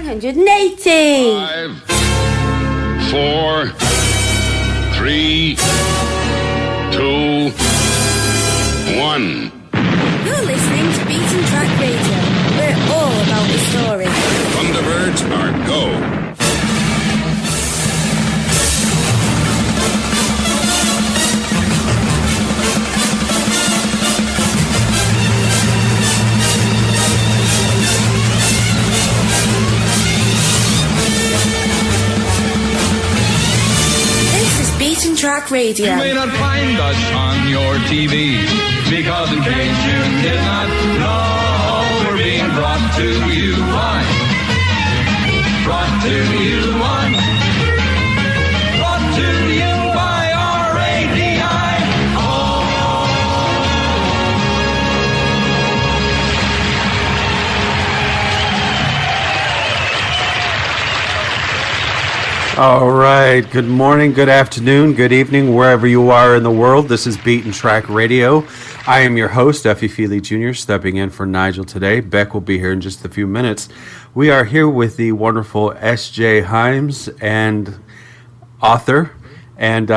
180. 5, 4, 3, 2, 1. You're listening to Beaten Track Radio. We're all about the story. Thunderbirds are go. Beaten Track Radio. You may not find us on your TV, because in case you did not know, we're being brought to you on. Brought to you on. Brought to you by All right. Good morning, good afternoon, good evening, wherever you are in the world. This is Beaten Track Radio. I am your host, F.E.Feeley Jr., stepping in for Nigel today. Beck will be here in just a few minutes. We are here with the wonderful S.J. Himes and author and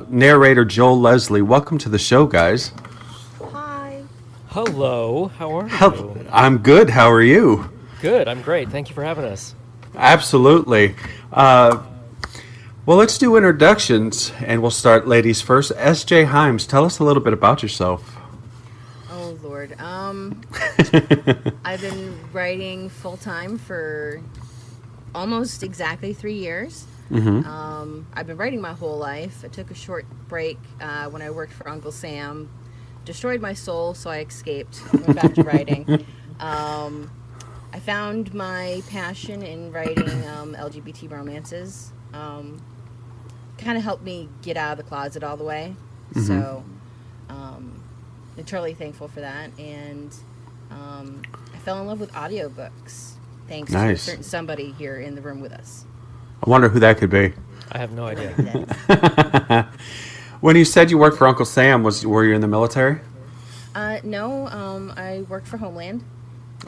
narrator Joel Leslie. Welcome to the show, guys. Hi. Hello. How are you? I'm good. How are you? Good. I'm great. Thank you for having us. Absolutely. Well, let's do introductions, and we'll start ladies first. S.J. Himes, tell us a little bit about yourself. Oh, Lord. I've been writing full-time for almost exactly 3 years. Mm-hmm. I've been writing my whole life. I took a short break when I worked for Uncle Sam. Destroyed my soul, so I escaped. Went back to writing. I found my passion in writing LGBT romances. Kind of helped me get out of the closet all the way. Mm-hmm. So I'm totally thankful for that. And I fell in love with audiobooks thanks to a certain somebody here in the room with us. I wonder who that could be. I have no idea. When you said you worked for Uncle Sam, were you in the military? No, I worked for Homeland.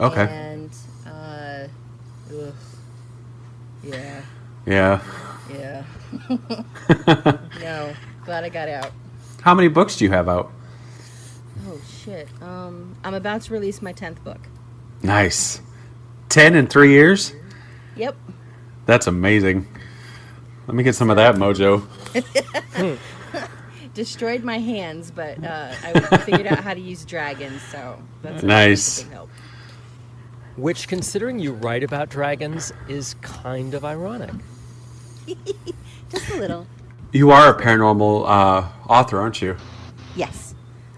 Okay. And, yeah. Yeah. Yeah. No, glad I got out. How many books do you have out? Oh, shit. I'm about to release my 10th book. Nice. 10 in 3 years? Yep. That's amazing. Let me get some of that mojo. Destroyed my hands, but I figured out how to use dragons, so that's nice. a big help. Which, considering you write about dragons, is kind of ironic. Just a little. You are a paranormal author, aren't you? Yes.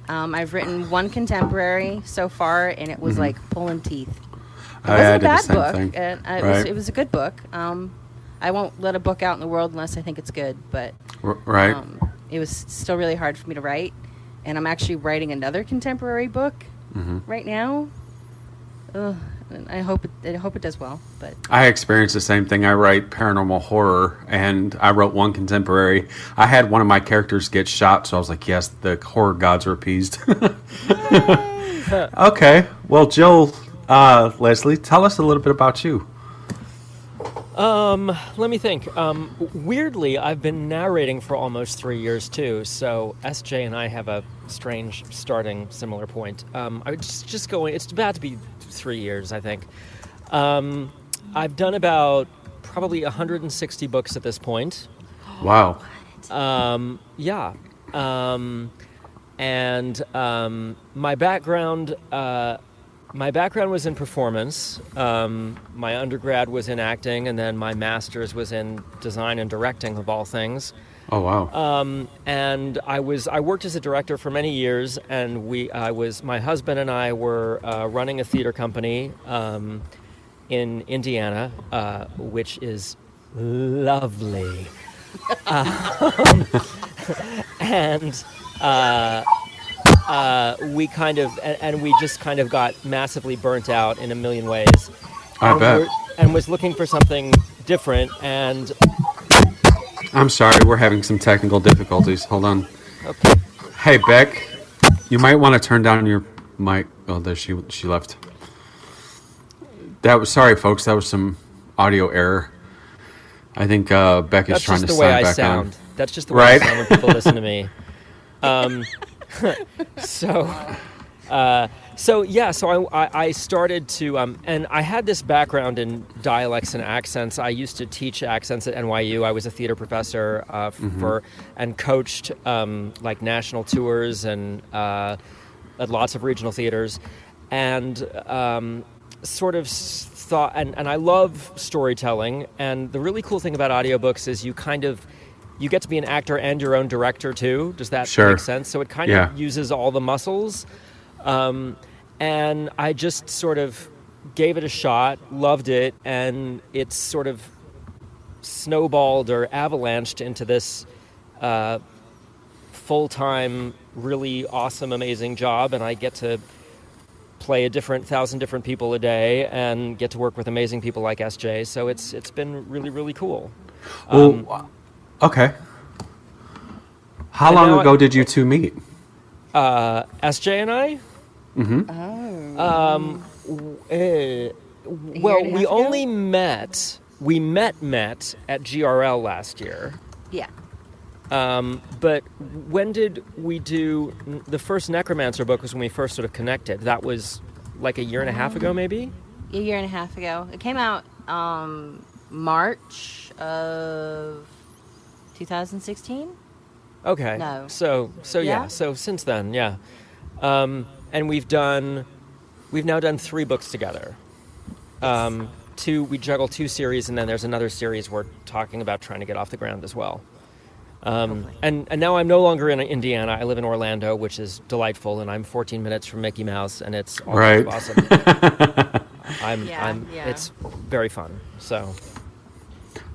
I've written one contemporary so far, and it was like pulling teeth. It wasn't a bad book. And it was a good book. I won't let a book out in the world unless I think it's good, but right. It was still really hard for me to write, and I'm actually writing another contemporary book right now. And I hope it does well. But I experienced the same thing. I write paranormal horror, and I wrote one contemporary. I had one of my characters get shot, so I was like, yes, the horror gods are appeased. Okay. Well, Joel, Leslie, tell us a little bit about you. Let me think. Weirdly, I've been narrating for almost 3 years, too, so SJ and I have a strange starting similar point. I was just going, it's about to be 3 years, I think. I've done about probably 160 books at this point. Wow. Yeah. And my background was in performance. My undergrad was in acting, and then my master's was in design and directing, of all things. Oh wow! And I worked as a director for many years, and my husband and I were running a theater company in Indiana, which is lovely, and we just kind of got massively burnt out in a million ways. I bet. And was looking for something different, and I'm sorry, we're having some technical difficulties. Hold on. Okay. Hey, Beck, you might want to turn down your mic. Oh, there she left. Sorry, folks. That was some audio error. I think Beck is That's trying just to the way sign I back sound. on. That's just the way Right. I sound when people listen to me. So I started to, and I had this background in dialects and accents. I used to teach accents at NYU. I was a theater professor and coached like national tours and at lots of regional theaters, and sort of thought, and I love storytelling. And the really cool thing about audiobooks is you get to be an actor and your own director too. Does that Sure. make sense? So it kind Yeah. of uses all the muscles. And I just sort of gave it a shot, loved it, and it's sort of snowballed or avalanched into this full-time, really awesome, amazing job, and I get to play 1,000 different people a day and get to work with amazing people like SJ, so it's been really, really cool. Well, okay. How and long now ago did you two meet? SJ and I? Well, we only met at GRL last year. Yeah. But when did we do the first Necromancer book? Was when we first sort of connected. That was like a year and a half ago, maybe. A year and a half ago. It came out March of 2016. Okay. No. So yeah. Yeah? So since then, yeah. And we've now done 3 books together. We juggle 2 series, and then there's another series we're talking about trying to get off the ground as well. And now I'm no longer in Indiana. I live in Orlando, which is delightful, and I'm 14 minutes from Mickey Mouse, and it's all Right. awesome. Yeah. It's very fun. So,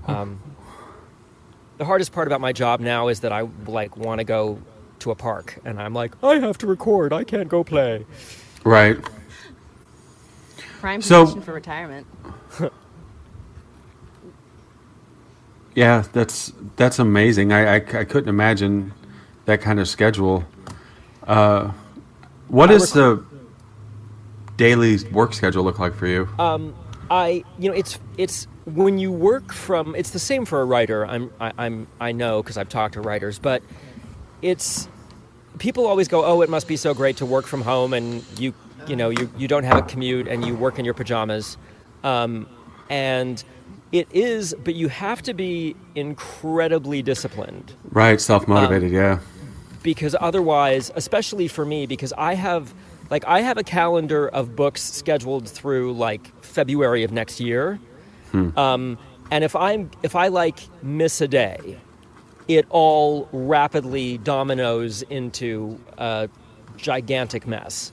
the hardest part about my job now is that I want to go to a park, and I'm like, I have to record. I can't go play. Right. Prime So- position for retirement. Yeah, that's amazing. I couldn't imagine that kind of schedule. What does the daily work schedule look like for you? It's when you work from. It's the same for a writer. I know because I've talked to writers, but it's people always go, oh, it must be so great to work from home, and you don't have a commute and you work in your pajamas, and it is, but you have to be incredibly disciplined. Right, self-motivated, yeah. Because otherwise, especially for me, because I have a calendar of books scheduled through like February of next year. And if I miss a day, it all rapidly dominoes into a gigantic mess.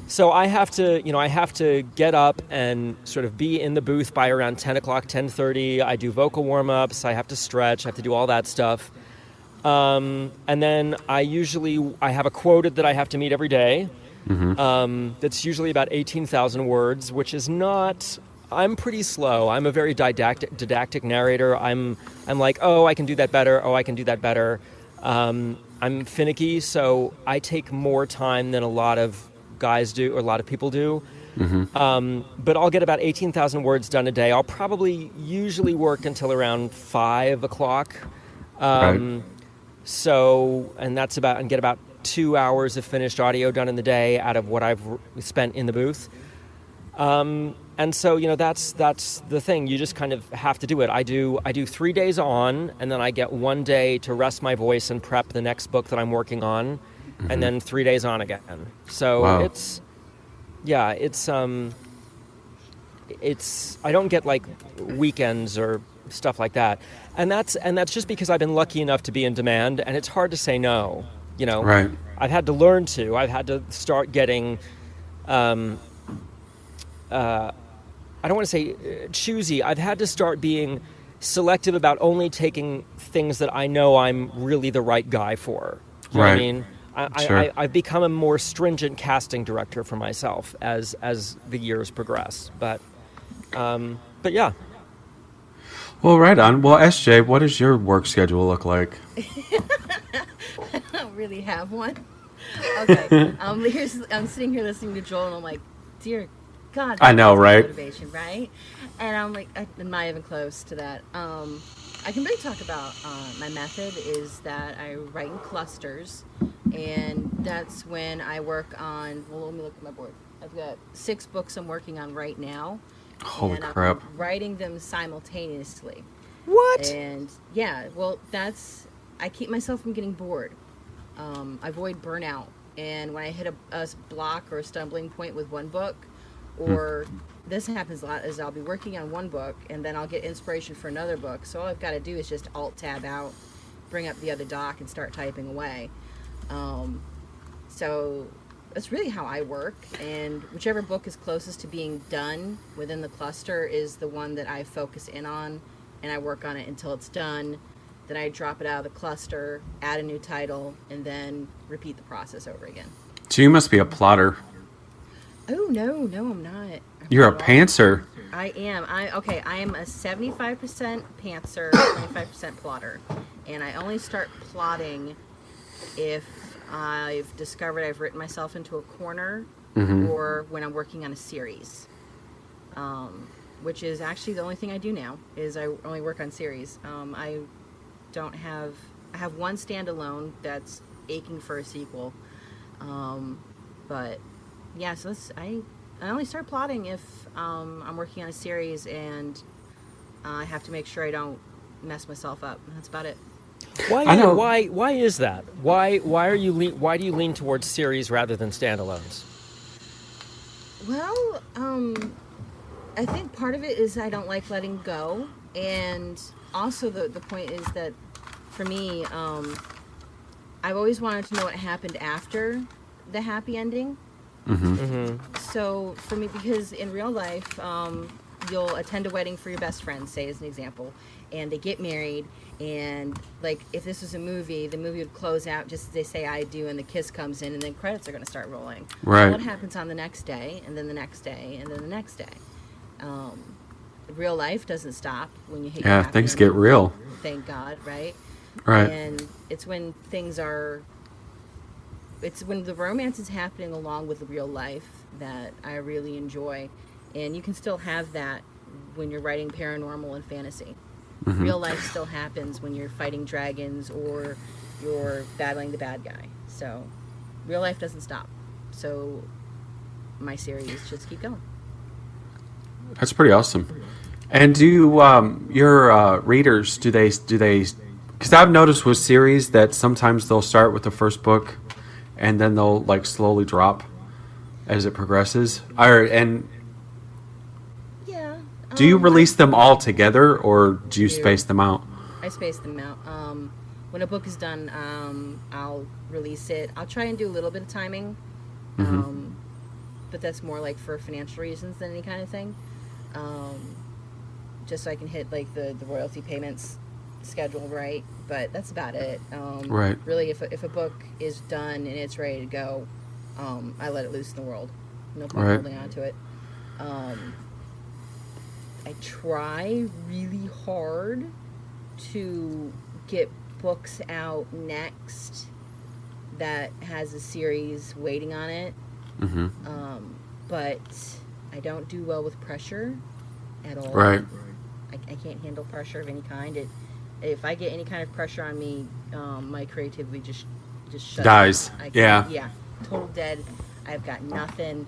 So I have to get up and sort of be in the booth by around 10 o'clock, 10:30. I do vocal warm-ups. I have to stretch. I have to do all that stuff. And then I have a quota that I have to meet every day. That's usually about 18,000 words, which is not... I'm pretty slow. I'm a very didactic narrator. I'm like, oh, I can do that better. Oh, I can do that better. I'm finicky, so I take more time than a lot of guys do, or a lot of people do. But I'll get about 18,000 words done a day. I'll probably usually work until around 5 o'clock. Right. So, and get about 2 hours of finished audio done in the day out of what I've spent in the booth. And so, that's the thing. You just kind of have to do it. I do 3 days on, and then I get 1 day to rest my voice and prep the next book that I'm working on, and then 3 days on again. So Wow. I don't get like weekends or stuff like that. And that's just because I've been lucky enough to be in demand, and it's hard to say no, Right. I've had to learn to. I've had to start getting I don't want to say choosy. I've had to start being selective about only taking things that I know I'm really the right guy for. You know what I Right. mean? Sure. I've become a more stringent casting director for myself as the years progress. But yeah. Well, right on. Well, SJ, what does your work schedule look like? I don't really have one. Okay. I'm sitting here listening to Joel, and I'm like, dear God, I know, that's right? Motivation, right? And I'm like, I'm not even close to that. I can really talk about my method is that I write in clusters, and that's when I work on. Well, let me look at my board. I've got 6 books I'm working on right now. Holy and crap. I'm writing them simultaneously. What? And yeah, well, I keep myself from getting bored. I avoid burnout. And when I hit a block or a stumbling point with one book, or this happens a lot, is I'll be working on one book and then I'll get inspiration for another book. So all I've got to do is just Alt-tab out, bring up the other doc, and start typing away. So that's really how I work. And whichever book is closest to being done within the cluster is the one that I focus in on, and I work on it until it's done. Then I drop it out of the cluster, add a new title, and then repeat the process over again. So you must be a plotter. Oh, no, I'm not. You're a Not at all. pantser. I am. I am a 75% pantser, 25% plotter. And I only start plotting if I've discovered I've written myself into a corner or when I'm working on a series. Which is actually the only thing I do now, is I only work on series. I have one standalone that's aching for a sequel. But yeah, so I only start plotting if I'm working on a series and I have to make sure I don't mess myself up. That's about it. I know. Why is that? Why do you lean towards series rather than standalones? Well, I think part of it is I don't like letting go, and also the point is that for me, I've always wanted to know what happened after the happy ending. So for me, because in real life, you'll attend a wedding for your best friend, say as an example, and they get married, and like if this was a movie, the movie would close out just as they say I do, and the kiss comes in, and then credits are going to start rolling. Right. What happens on the next day, and then the next day, and then the next day? Real life doesn't stop when you hit your Yeah, happy things ending. get real. Thank God, right? Right. And it's when it's when the romance is happening along with the real life that I really enjoy. And you can still have that when you're writing paranormal and fantasy. Real life still happens when you're fighting dragons or you're battling the bad guy. So real life doesn't stop. So my series just keep going. That's pretty awesome. And do your readers, do they, because I've noticed with series that sometimes they'll start with the first book and then they'll like slowly drop as it progresses. And Yeah. do you release them all together or do you space them out? I space them out. When a book is done, I'll release it. I'll try and do a little bit of timing, but that's more like for financial reasons than any kind of thing. Just so I can hit like the royalty payments schedule right, but that's about it. Right. Really, if a book is done and it's ready to go, I let it loose in the world. No point Right. holding on to it. I try really hard to get books out next that has a series waiting on it. But I don't do well with pressure at all. Right. I can't handle pressure of any kind. If I get any kind of pressure on me, my creativity just shuts Dies. down. Yeah. Yeah. Total dead. I've got nothing.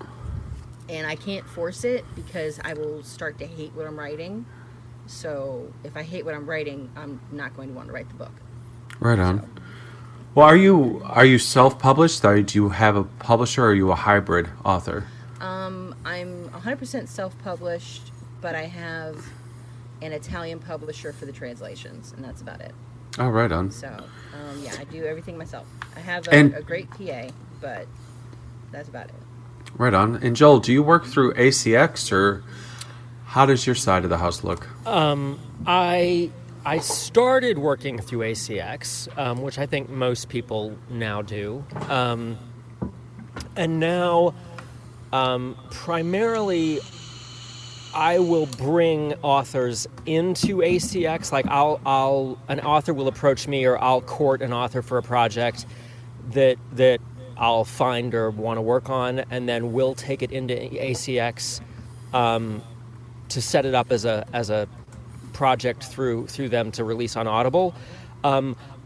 And I can't force it because I will start to hate what I'm writing. So if I hate what I'm writing, I'm not going to want to write the book. Right on. Well, are you self-published? Do you have a publisher or are you a hybrid author? I'm 100% self-published, but I have an Italian publisher for the translations, and that's about it. Oh, right on. So, yeah, I do everything myself. I have And- a great PA, but that's about it. Right on. And Joel, do you work through ACX or how does your side of the house look? I started working through ACX, which I think most people now do, and now primarily I will bring authors into ACX. Like an author will approach me, or I'll court an author for a project that I'll find or want to work on, and then we'll take it into ACX. to set it up as a project through them to release on Audible.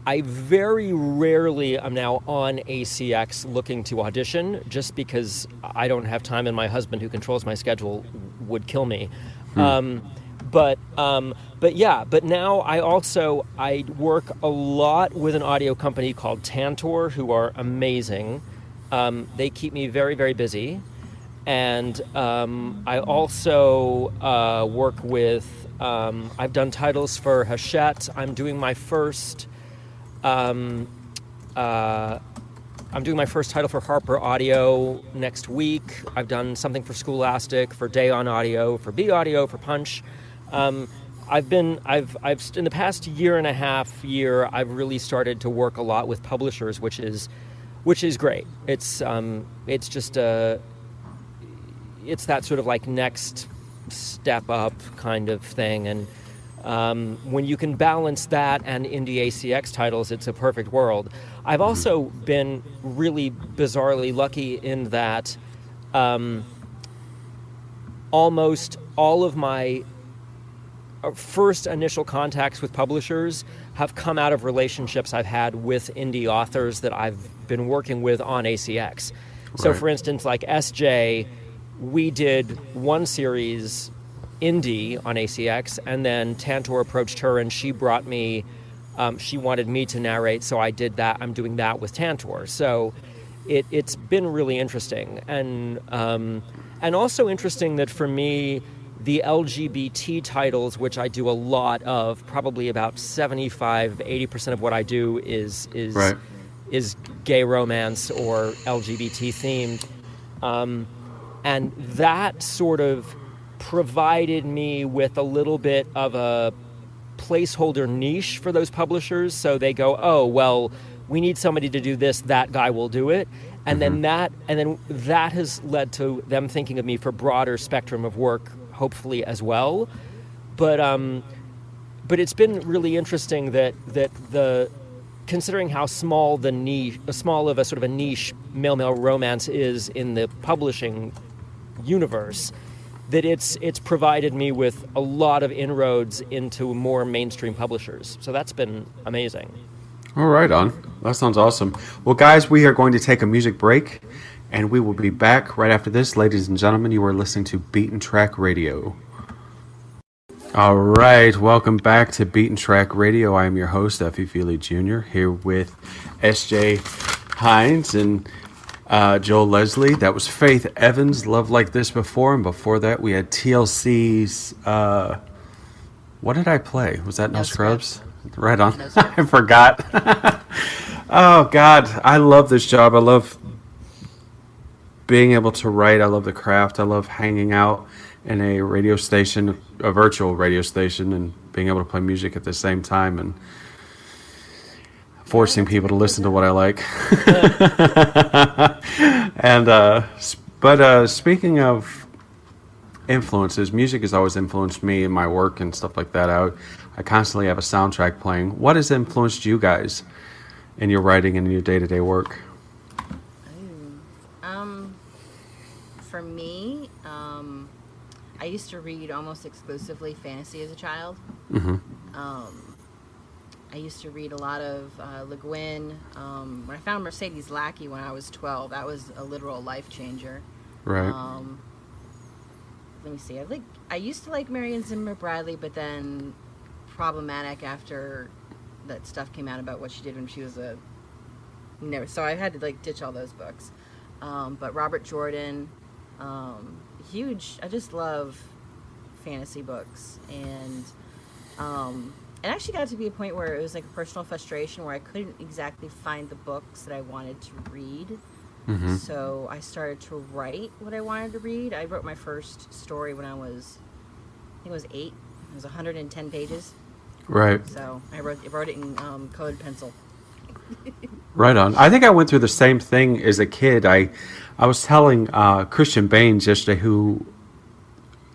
I very rarely am now on ACX looking to audition, just because I don't have time, and my husband, who controls my schedule, would kill me. But now I work a lot with an audio company called Tantor, who are amazing. They keep me very, very busy. And I also work with, I've done titles for Hachette. I'm doing my first title for Harper Audio next week. I've done something for Scholastic, for Day On Audio, for B Audio, for Punch. I've in the past year and a half, I've really started to work a lot with publishers, which is great. It's just it's that sort of like next step up kind of thing, and when you can balance that and indie ACX titles, it's a perfect world. I've also been really bizarrely lucky in that almost all of my first initial contacts with publishers have come out of relationships I've had with indie authors that I've been working with on ACX. So, for instance, like SJ, we did one series indie on ACX, and then Tantor approached her, and she brought me, she wanted me to narrate, so I did that. I'm doing that with Tantor. So it's been really interesting. And also interesting that for me, the LGBT titles, which I do a lot of, probably about 75-80% of what I do is gay romance or LGBT themed. And that sort of provided me with a little bit of a placeholder niche for those publishers. So they go, oh, well, we need somebody to do this, that guy will do it. And then that has led to them thinking of me for broader spectrum of work, hopefully as well. But it's been really interesting that the considering how small of a sort of a niche male romance is in the publishing universe, that it's provided me with a lot of inroads into more mainstream publishers. So that's been amazing. All right, on. That sounds awesome. Well, guys, we are going to take a music break, and we will be back right after this. Ladies and gentlemen, you are listening to Beaten Track Radio. All right, welcome back to Beaten Track Radio. I am your host, F.E.Feeley Jr., here with S.J. Hines and Joel Leslie. That was Faith Evans, Love Like This Before, and before that we had TLC's, what did I play? Was that No Scrubs? Right on. No I forgot. Oh, God, I love this job. I love being able to write. I love the craft. I love hanging out in a radio station, a virtual radio station, and being able to play music at the same time and forcing people to listen to what I like. But speaking of influences, music has always influenced me in my work and stuff like that. I constantly have a soundtrack playing. What has influenced you guys in your writing and in your day-to-day work? For me, I used to read almost exclusively fantasy as a child. I used to read a lot of Le Guin. When I found Mercedes Lackey when I was 12, that was a literal life changer. Right. Let me see. I used to like Marion Zimmer Bradley, but then problematic after that stuff came out about what she did when she was so I had to ditch all those books. But Robert Jordan, huge. I just love fantasy books, and it actually got to be a point where it was like a personal frustration where I couldn't exactly find the books that I wanted to read. So I started to write what I wanted to read. I wrote my first story when I think it was 8. It was 110 pages. Right. So I wrote it in colored pencil. Right on. I think I went through the same thing as a kid. I was telling Christian Baines yesterday, who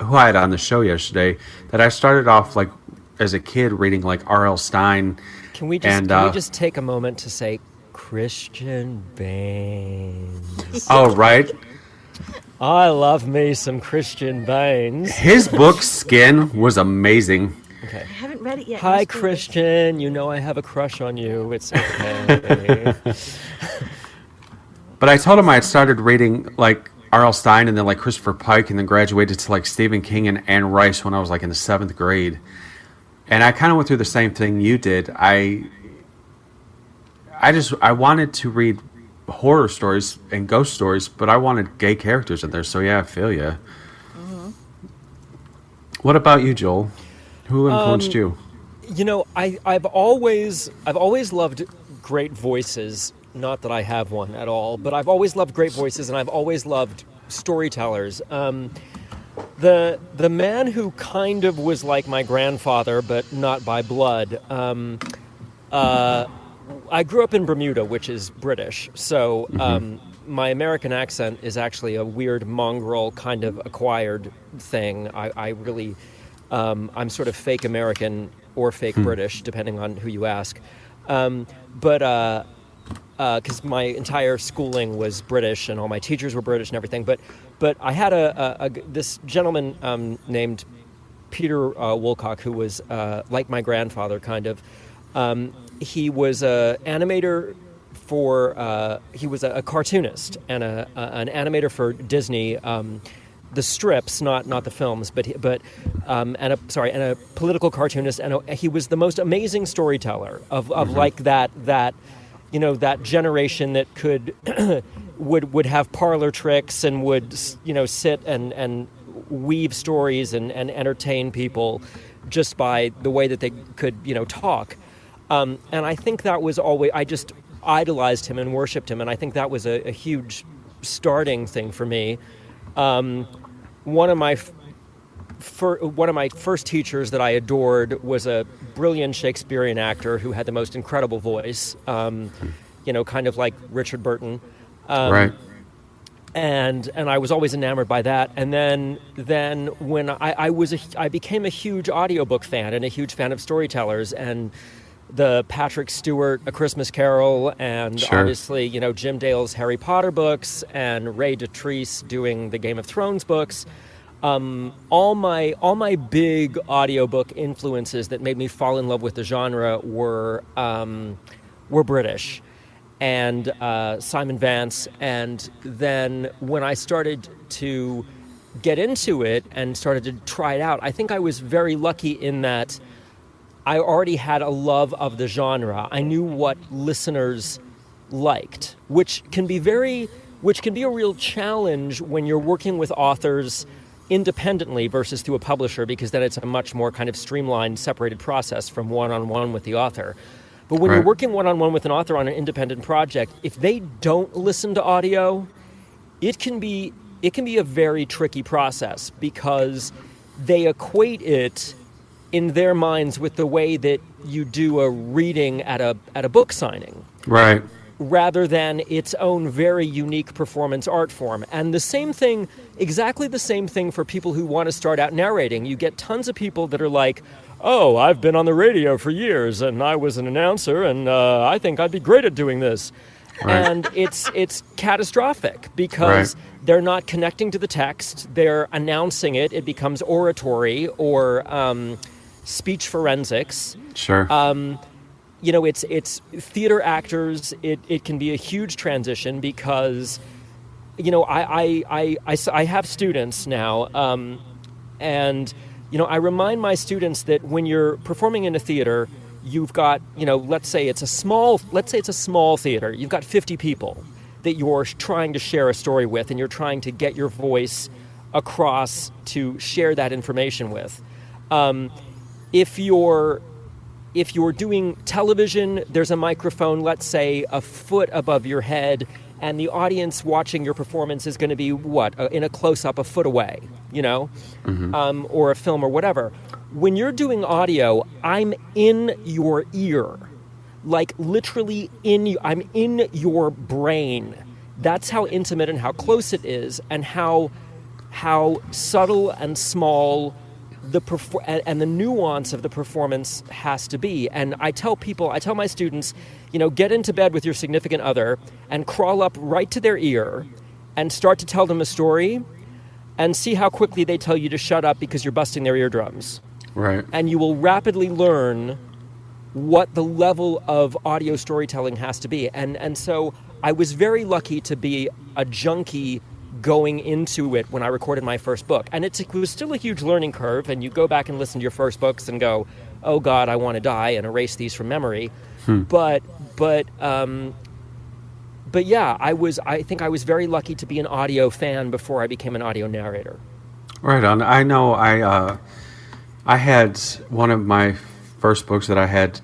I had on the show yesterday, that I started off as a kid reading R.L. Stine. Can we just take a moment to say Christian Baines? Oh, right. I love me some Christian Baines. His book, Skin, was amazing. Okay. I haven't read it yet. Hi, Let's do it. Christian. You know I have a crush on you. It's okay. But I told him I had started reading like R.L. Stine and then like Christopher Pike and then graduated to like Stephen King and Anne Rice when I was like in the 7th grade. And I kind of went through the same thing you did. I wanted to read horror stories and ghost stories, but I wanted gay characters in there. So yeah, I feel you. Mm-hmm. What about you, Joel? Who influenced you? You know, I've always loved great voices. Not that I have one at all, but I've always loved great voices, and I've always loved storytellers. The man who kind of was like my grandfather, but not by blood. I grew up in Bermuda, which is British, so my American accent is actually a weird mongrel kind of acquired thing. I really, I'm sort of fake American or fake British, depending on who you ask. But because my entire schooling was British and all my teachers were British and everything. But I had this gentleman named Peter Woolcock who was like my grandfather, kind of. He was an animator for. He was a cartoonist and an animator for Disney. The strips, not the films, but and a political cartoonist, and he was the most amazing storyteller of like that. You know, that generation that could would have parlor tricks and would, you know, sit and weave stories and entertain people just by the way that they could, you know, talk. And I think that was always, I just idolized him and worshipped him, and I think that was a huge starting thing for me. One of my first teachers that I adored was a brilliant Shakespearean actor who had the most incredible voice, you know, kind of like Richard Burton. Right. And I was always enamored by that. And then when I became a huge audiobook fan and a huge fan of storytellers, and the Patrick Stewart A Christmas Carol, and obviously, you know, Jim Dale's Harry Potter books, and Ray Dotrice doing the Game of Thrones books. All my big audiobook influences that made me fall in love with the genre were British, and Simon Vance. And then when I started to get into it and started to try it out, I think I was very lucky in that I already had a love of the genre. I knew what listeners liked, which can be a real challenge when you're working with authors independently versus through a publisher, because then it's a much more kind of streamlined, separated process from one-on-one with the author. But when you're working one-on-one with an author on an independent project, if they don't listen to audio, it can be a very tricky process, because they equate it in their minds with the way that you do a reading at a book signing. Right. Rather than its own very unique performance art form. And the same thing, exactly the same thing for people who want to start out narrating. You get tons of people that are like, oh, I've been on the radio for years and I was an announcer and I think I'd be great at doing this. Right. And it's catastrophic, because they're not connecting to the text, they're announcing it, it becomes oratory or speech forensics. Sure. You know, it's theater actors. It can be a huge transition, because, you know, I have students now, and, you know, I remind my students that when you're performing in a theater, you've got, you know, let's say it's a small theater. You've got 50 people that you're trying to share a story with, and you're trying to get your voice across to share that information with. If you're doing television, there's a microphone, let's say, a foot above your head, and the audience watching your performance is going to be, in a close-up a foot away, you know, or a film or whatever. When you're doing audio, I'm in your ear, like literally I'm in your brain. That's how intimate and how close it is, and how subtle and small and the nuance of the performance has to be. And I tell my students, you know, get into bed with your significant other and crawl up right to their ear and start to tell them a story and see how quickly they tell you to shut up because you're busting their eardrums. Right. And you will rapidly learn what the level of audio storytelling has to be. And so I was very lucky to be a junkie going into it when I recorded my first book. And it was still a huge learning curve, and you go back and listen to your first books and go, oh God, I want to die, and erase these from memory. But yeah, I think I was very lucky to be an audio fan before I became an audio narrator. Right on. I know I had one of my first books that I had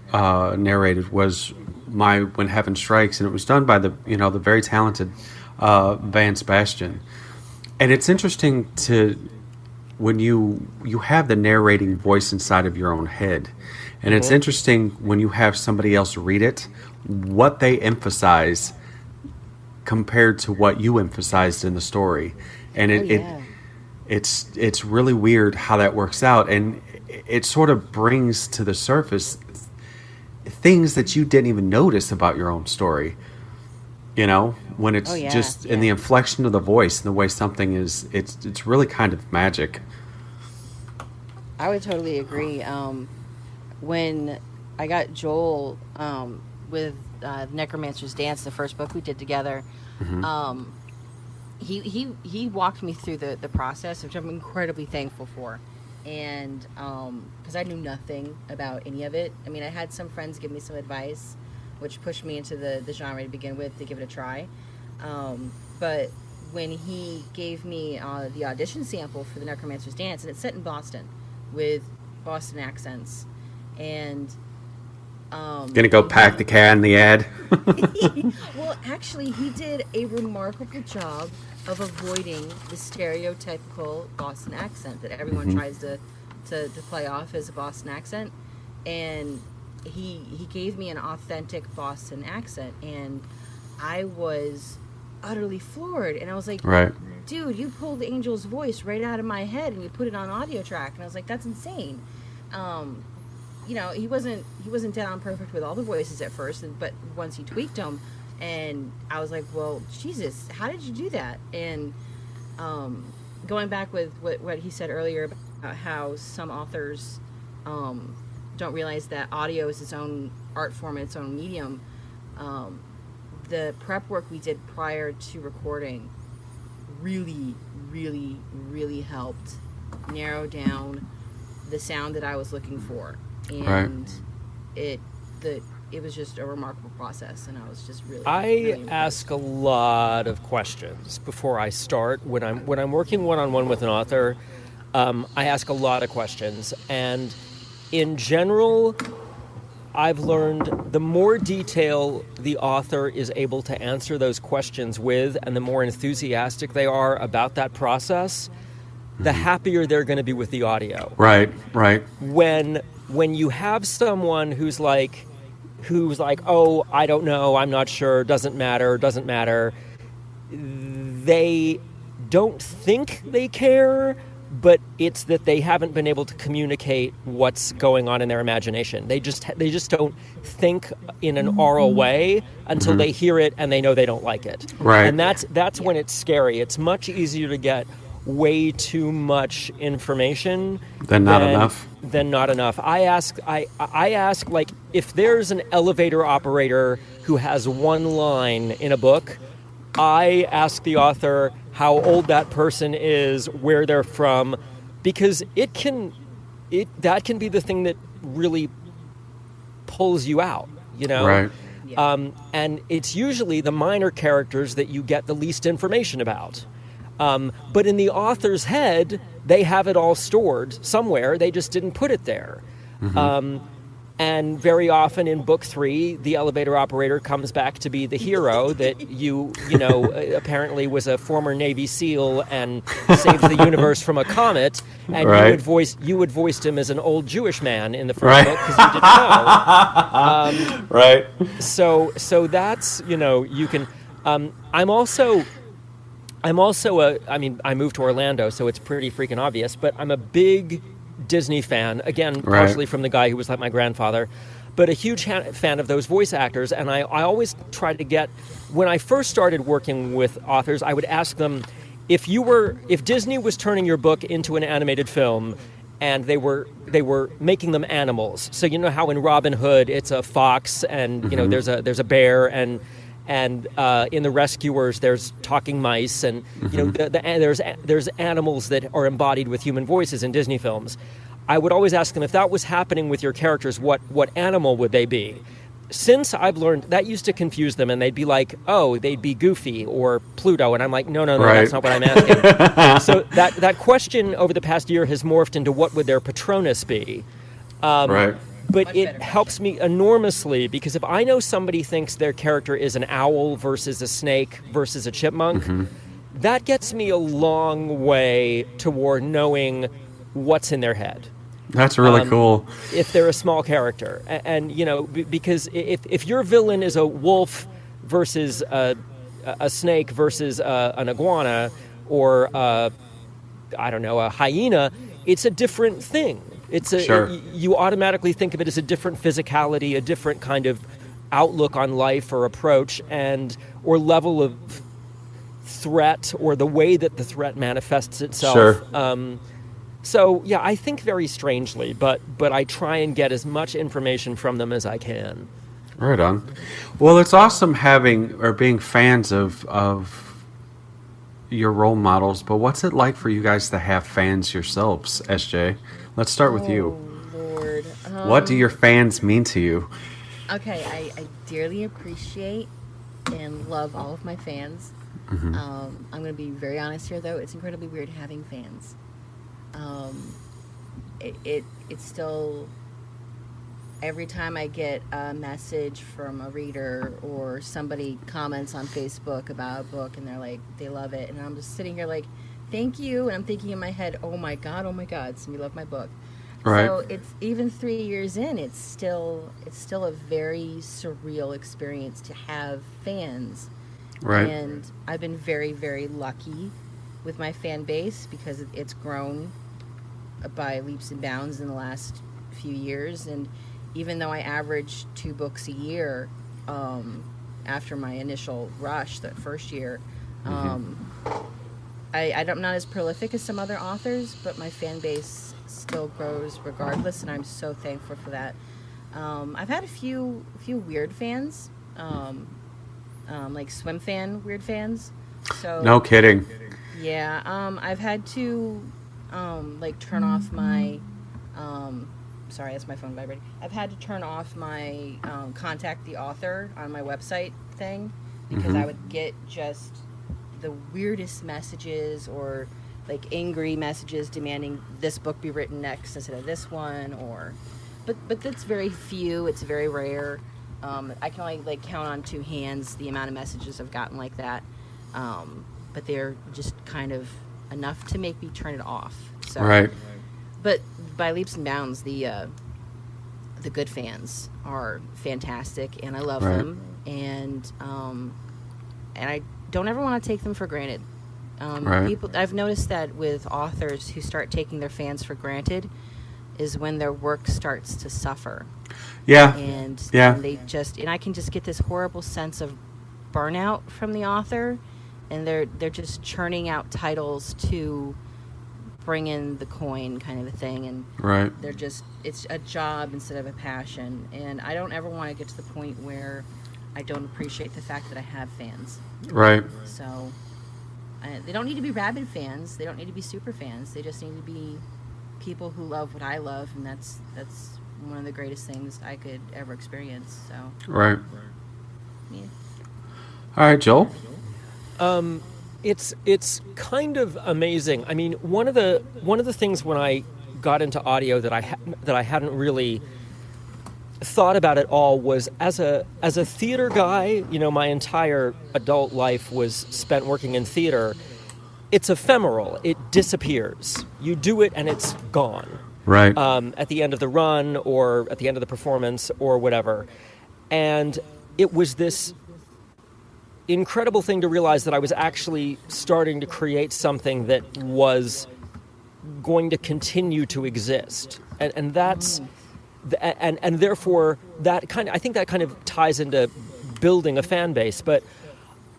narrated was my When Heaven Strikes, and it was done by the very talented Van Sebastian. And it's interesting when you have the narrating voice inside of your own head. And it's interesting when you have somebody else read it, what they emphasize compared to what you emphasized in the story. And it's really weird how that works out. And it sort of brings to the surface things that you didn't even notice about your own story. When it's just in the inflection of the voice and the way something is, it's really kind of magic. I would totally agree. When I got Joel with Necromancer's Dance, the first book we did together, he walked me through the process, which I'm incredibly thankful for. And because I knew nothing about any of it. I mean, I had some friends give me some advice, which pushed me into the genre to begin with, to give it a try. But when he gave me the audition sample for the Necromancer's Dance, and it's set in Boston with Boston accents, and gonna go pack the cat in the ad. well, actually, he did a remarkable job of avoiding the stereotypical Boston accent that everyone tries to play off as a Boston accent, and he gave me an authentic Boston accent, and I was utterly floored. And I was like, right, dude, you pulled Angel's voice right out of my head and you put it on audio track. And I was like, that's insane. He wasn't dead on perfect with all the voices at first, but once he tweaked them, and I was like, well, Jesus, how did you do that? And going back with what he said earlier about how some authors don't realize that audio is its own art form and its own medium, the prep work we did prior to recording really, really, really helped narrow down the sound that I was looking for. And it was just a remarkable process, and I was just really really ask a lot of questions before I start. When I'm working one-on-one with an author, I ask a lot of questions, and in general, I've learned the more detail the author is able to answer those questions with, and the more enthusiastic they are about that process, the happier they're going to be with the audio. Right. When you have someone who's like, oh, I don't know, I'm not sure, doesn't matter, they don't think they care, but it's that they haven't been able to communicate what's going on in their imagination. They just don't think in an oral way until they hear it and they know they don't like it. Right. And that's when it's scary. It's much easier to get way too much information than not enough. I ask, like, if there's an elevator operator who has one line in a book, I ask the author how old that person is, where they're from, because that can be the thing that really pulls you out, Right. And it's usually the minor characters that you get the least information about. But in the author's head, they have it all stored somewhere. They just didn't put it there. And very often in book 3, the elevator operator comes back to be the hero that you apparently was a former Navy SEAL and saved the universe from a comet. And you had voiced him as an old Jewish man in the first book because you didn't know. Right. So that's, you can. I'm also I moved to Orlando, so it's pretty freaking obvious, but I'm a big Disney fan, again, partially from the guy who was like my grandfather. but a huge fan of those voice actors. And I always try to get, when I first started working with authors, I would ask them, if Disney was turning your book into an animated film, and they were making them animals. So you know how in Robin Hood it's a fox, and you know there's a bear, and in The Rescuers there's talking mice, and you know there's animals that are embodied with human voices in Disney films. I would always ask them, if that was happening with your characters, what animal would they be? Since I've learned, that used to confuse them, and they'd be like, oh, they'd be Goofy or Pluto, and I'm like, no, Right. that's not what I'm asking. So that question over the past year has morphed into what would their Patronus be? Right. But Much it better helps me enormously, because if I know somebody thinks their character is an owl versus a snake versus a chipmunk, that gets me a long way toward knowing what's in their head. That's really cool. If they're a small character, and you know, because if your villain is a wolf versus a snake versus an iguana, or I don't know, a hyena, it's a different thing. Sure. You automatically think of it as a different physicality, a different kind of outlook on life or approach, or level of threat, or the way that the threat manifests itself. Sure. So, yeah, I think very strangely, but I try and get as much information from them as I can. Right on. Well, it's awesome being fans of your role models, but what's it like for you guys to have fans yourselves, SJ? Let's start with you. Oh, Lord. What do your fans mean to you? Okay, I dearly appreciate and love all of my fans. I'm going to be very honest here, though. It's incredibly weird having fans. It's still, every time I get a message from a reader or somebody comments on Facebook about a book and they're like, they love it, and I'm just sitting here like, thank you, and I'm thinking in my head, oh my god, somebody loved my book. Right. So it's even 3 years in, it's still a very surreal experience to have fans. Right. And I've been very, very lucky with my fan base, because it's grown by leaps and bounds in the last few years. And even though I average 2 books a year, after my initial rush that first year, I'm not as prolific as some other authors, but my fan base still grows regardless, and I'm so thankful for that. I've had a few weird fans, like swim fan weird fans. So No kidding. yeah, I've had to like turn off my sorry, that's my phone vibrating. I've had to turn off my contact the author on my website thing, because I would get just the weirdest messages, or like angry messages demanding this book be written next instead of this one, or but that's very few. It's very rare. I can only like count on 2 hands the amount of messages I've gotten like that. But they're just kind of enough to make me turn it off. So, Right. But by leaps and bounds, the good fans are fantastic, and I love Right. them, and I don't ever want to take them for granted. Right. I've noticed that with authors who start taking their fans for granted is when their work starts to suffer. Yeah. And Yeah. and I can just get this horrible sense of burnout from the author, and they're just churning out titles to bring in the coin, kind of a thing, and Right. it's a job instead of a passion. And I don't ever want to get to the point where I don't appreciate the fact that I have fans. Right. So they don't need to be rabid fans, they don't need to be super fans, they just need to be people who love what I love, and that's one of the greatest things I could ever experience. So Right. yeah. All right, Joel. It's kind of amazing. I mean, one of the things when I got into audio that I hadn't really thought about at all was as a theater guy. You know, my entire adult life was spent working in theater. It's ephemeral. It disappears. You do it and it's gone. Right. At the end of the run, or at the end of the performance, or whatever. And it was this incredible thing to realize that I was actually starting to create something that was going to continue to exist. And that's and therefore I think that kind of ties into building a fan base. But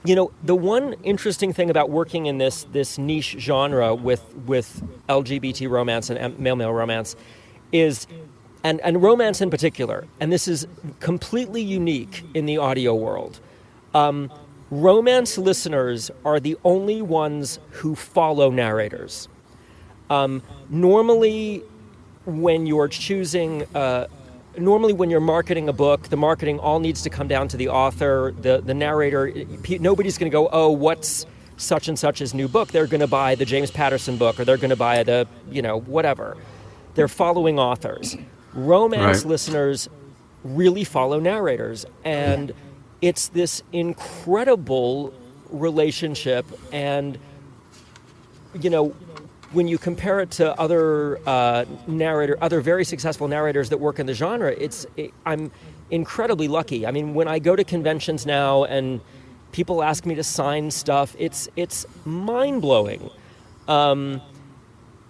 the one interesting thing about working in this niche genre with LGBT romance and male romance is, and romance in particular, and this is completely unique in the audio world. Romance listeners are the only ones who follow narrators. Normally, when you're marketing a book, the marketing all needs to come down to the author, the narrator. Nobody's going to go, oh, what's such and such's new book? They're going to buy the James Patterson book, or they're going to buy the, whatever. They're following authors. Romance listeners really follow narrators, and it's this incredible relationship. And when you compare it to other very successful narrators that work in the genre, I'm incredibly lucky. I mean, when I go to conventions now and people ask me to sign stuff, it's mind-blowing.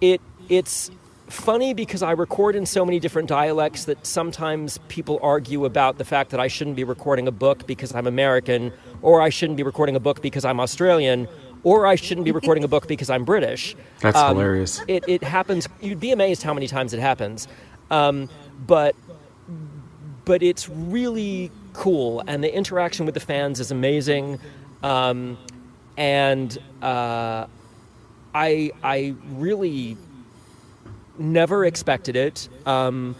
It's funny because I record in so many different dialects that sometimes people argue about the fact that I shouldn't be recording a book because I'm American, or I shouldn't be recording a book because I'm Australian, or I shouldn't be recording a book because I'm British. That's hilarious. It happens. You'd be amazed how many times it happens. But it's really cool, and the interaction with the fans is amazing. And I really never expected it. And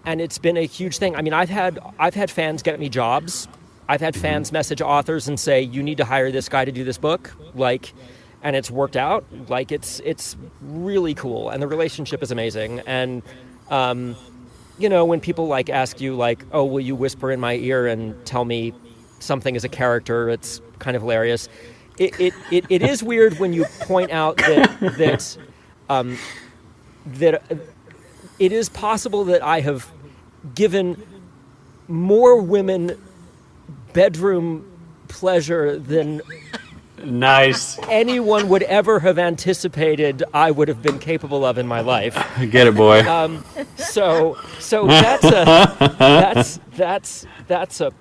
it's been a huge thing. I mean, I've had fans get me jobs. I've had fans message authors and say, you need to hire this guy to do this book, and it's worked out. It's really cool, and the relationship is amazing. And when people ask you oh, will you whisper in my ear and tell me something as a character, it's kind of hilarious. It is weird when you point out that it is possible that I have given more women bedroom pleasure than nice anyone would ever have anticipated I would have been capable of in my life. Get it, boy. So that's a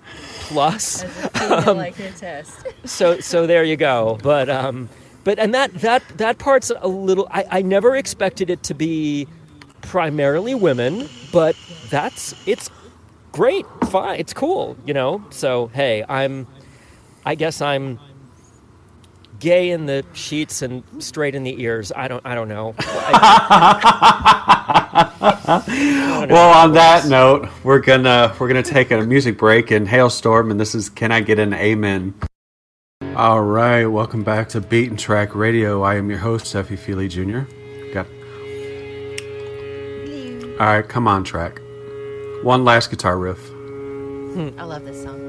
plus. I can attest. So there you go. But that part's a little. I never expected it to be primarily women, but it's great, fine, it's cool, So hey, I guess I'm gay in the sheets and straight in the ears. I don't know. Well, on that note, we're gonna take a music break in Hailstorm, and this is "Can I Get an Amen?" All right, welcome back to Beat and Track Radio. I am your host, F.E.Feeley Jr. All right, come on, Track. One last guitar riff. I love this song.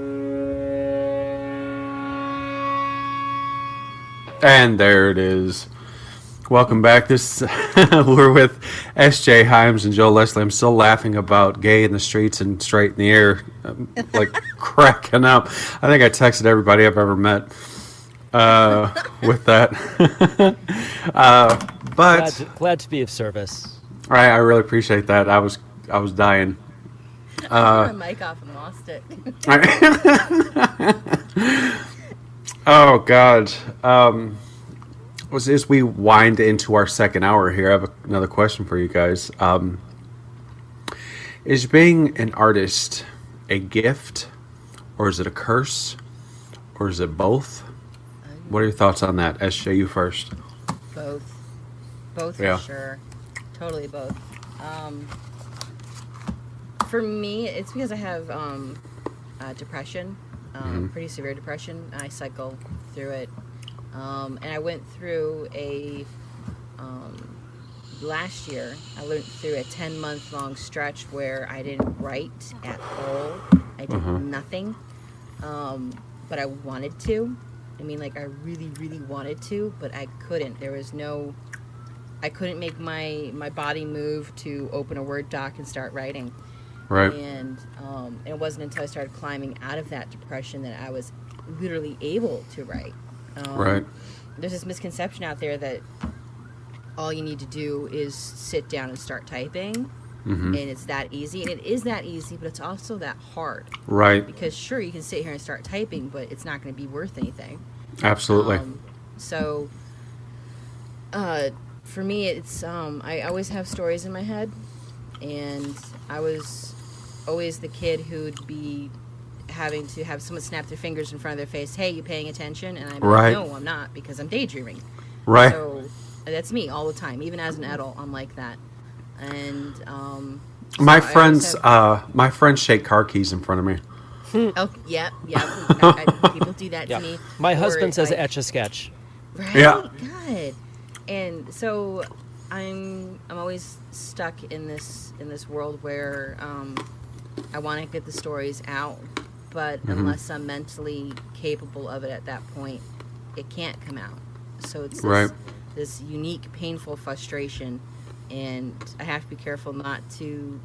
And there it is. Welcome back. We're with S.J. Himes and Joe Leslie. I'm still laughing about gay in the streets and straight in the air, cracking up. I think I texted everybody I've ever met with that. But glad to be of service. I really appreciate that. I was dying. I took my mic off and lost it. Oh God. As we wind into our second hour here, I have another question for you guys. Is being an artist a gift, or is it a curse, or is it both? What are your thoughts on that? SJ, you first. Both for sure. Totally both. For me, it's because I have depression, pretty severe depression. I cycle through it. And I went through last year, I went through a 10-month-long stretch where I didn't write at all. I did nothing. But I wanted to. I really, really wanted to, but I couldn't. I couldn't make my body move to open a Word doc and start writing. Right. And it wasn't until I started climbing out of that depression that I was literally able to write. Right. There's this misconception out there that all you need to do is sit down and start typing. and it's that easy, and it is that easy, but it's also that hard. Right. Because sure, you can sit here and start typing, but it's not going to be worth anything. Absolutely. So, for me, it's I always have stories in my head, and I was always the kid who'd be having to have someone snap their fingers in front of their face. Hey, you paying attention? And I'm Right. like, no, I'm not, because I'm daydreaming. Right. So that's me all the time. Even as an adult, I'm like that. And My so I friends, always my friends shake car keys in front of me. oh yeah. People do that Yeah. to me. My Or, husband says like, etch a sketch. right? Yeah. God. And so I'm always stuck in this world where I want to get the stories out, but unless I'm mentally capable of it at that point, it can't come out. So it's Right. this unique, painful frustration, and I have to be careful not to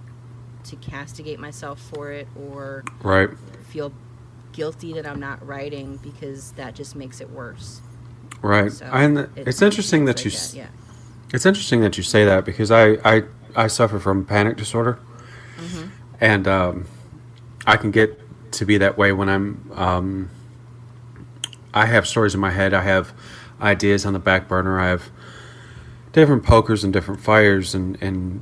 castigate myself for it or Right. feel guilty that I'm not writing, because that just makes it worse. Right. So And it's interesting that you things like that, it's interesting that you say that, because I suffer from panic disorder. And I can get to be that way when I'm I have stories in my head, I have ideas on the back burner, I have different pokers and different fires, and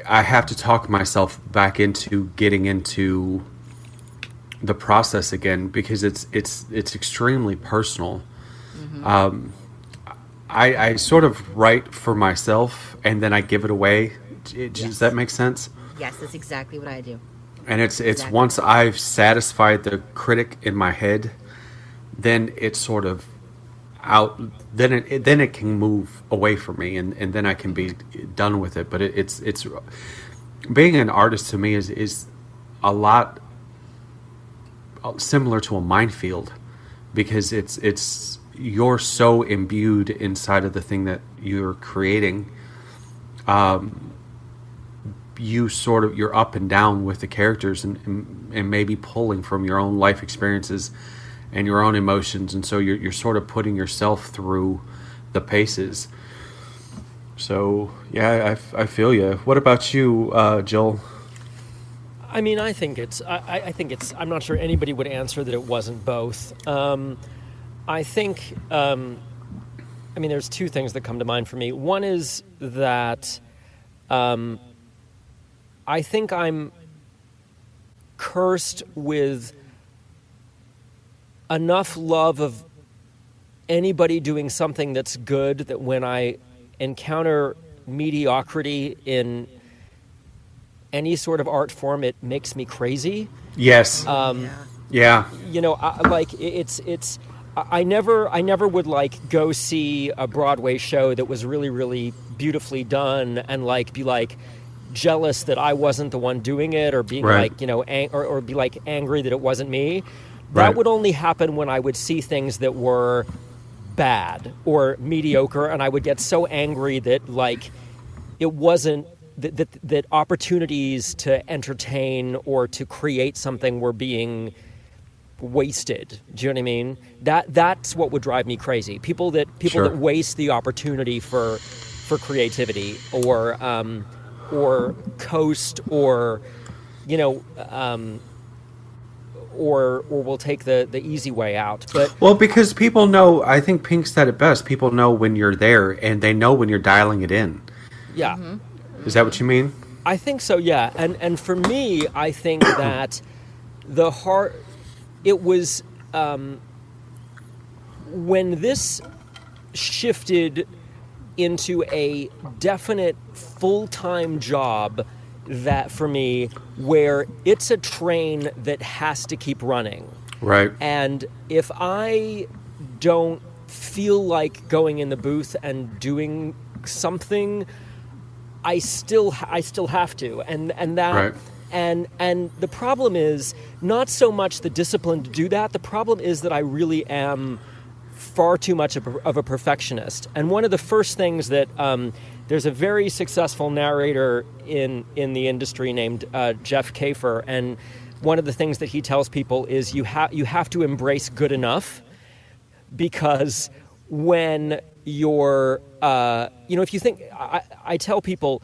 I have to talk myself back into getting into the process again, because it's extremely personal. I sort of write for myself and then I give it away. Does that make sense? Yes, that's exactly what I do. And it's Exactly. once I've satisfied the critic in my head, then it's sort of out. Then it can move away from me, and then I can be done with it. But it's being an artist to me is a lot similar to a minefield, because it's you're so imbued inside of the thing that you're creating. You're up and down with the characters, and maybe pulling from your own life experiences and your own emotions, and so you're sort of putting yourself through the paces. So yeah, I feel you. What about you, Jill? I mean, I think it's. I'm not sure anybody would answer that it wasn't both. I think. I mean, there's two things that come to mind for me. One is that I think I'm cursed with enough love of anybody doing something that's good that when I encounter mediocrity in any sort of art form, it makes me crazy. Yes. Yeah. You know, I never would like go see a Broadway show that was really, really beautifully done and like be like jealous that I wasn't the one doing it, or being Right. like, you know, or be like angry that it wasn't me. That Right. would only happen when I would see things that were bad or mediocre, and I would get so angry that like it wasn't that opportunities to entertain or to create something were being wasted. Do you know what I mean? That's what would drive me crazy. People Sure. that waste the opportunity for creativity, or coast, or you know, or will take the easy way out. But Well, because people know, I think Pink said it best, people know when you're there, and they know when you're dialing it in. yeah. Is that what you mean? I think so, yeah. And for me, I think that it was when this shifted into a definite full-time job, that for me, where it's a train that has to keep running. Right. And if I don't feel like going in the booth and doing something, I still have to, and that, Right. and the problem is not so much the discipline to do that. The problem is that I really am far too much of a perfectionist. And one of the first things that there's a very successful narrator in the industry named Jeff Kafer, and one of the things that he tells people is you have to embrace good enough, because when you're, if you think, I tell people,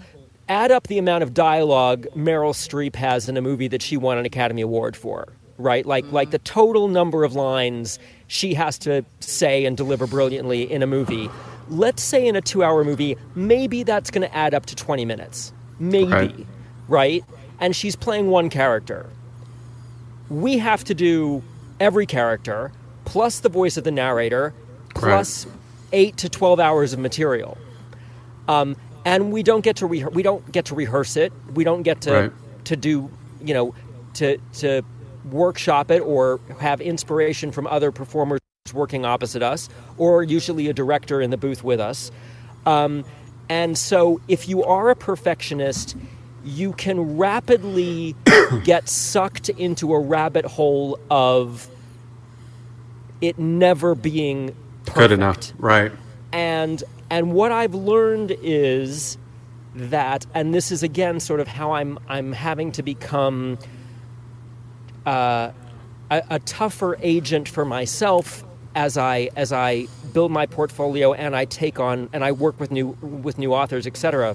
add up the amount of dialogue Meryl Streep has in a movie that she won an Academy Award for, right? Like the total number of lines she has to say and deliver brilliantly in a movie. Let's say in a 2-hour movie, maybe that's going to add up to 20 minutes. Maybe, right? And she's playing one character. We have to do every character, plus the voice of the narrator, plus 8 to 12 hours of material. And we don't get to rehearse it. We don't get to do, to workshop it or have inspiration from other performers working opposite us, or usually a director in the booth with us. And so if you are a perfectionist, you can rapidly get sucked into a rabbit hole of it never being perfect. Good enough, right. And what I've learned is that, and this is again sort of how I'm having to become a tougher agent for myself as I build my portfolio and I take on and I work with new authors, etc.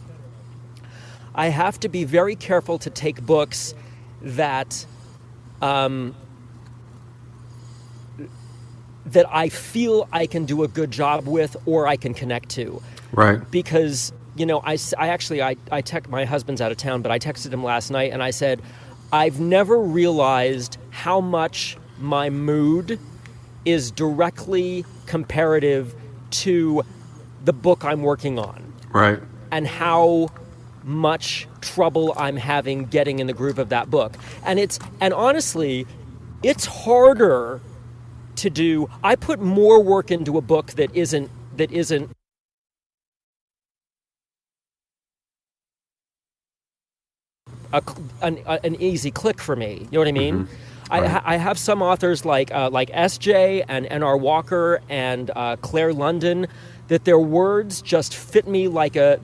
I have to be very careful to take books that that I feel I can do a good job with or I can connect to. Right. Because, I text my husband's out of town, but I texted him last night and I said, I've never realized how much my mood is directly comparative to the book I'm working on. Right. And how much trouble I'm having getting in the groove of that book. And honestly, it's harder to do. I put more work into a book that isn't an easy click for me. You know what I mean? Mm-hmm. Right. I have some authors like S.J. and N.R. Walker and Claire London that their words just fit me like a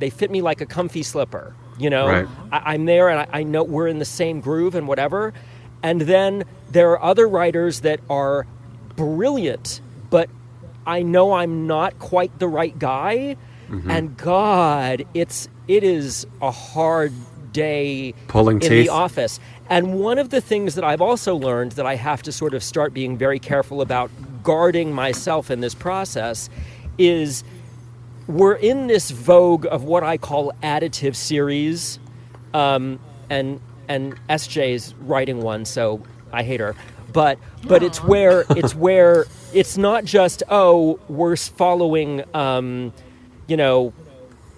comfy slipper. Right. I'm there and I know we're in the same groove and whatever. And then there are other writers that are brilliant, but I know I'm not quite the right guy. Mm-hmm. And God, it is a hard day pulling in teeth. The office. And one of the things that I've also learned that I have to sort of start being very careful about guarding myself in this process is we're in this vogue of what I call additive series, and SJ's writing one, so I hate her. But it's where it's not just we're following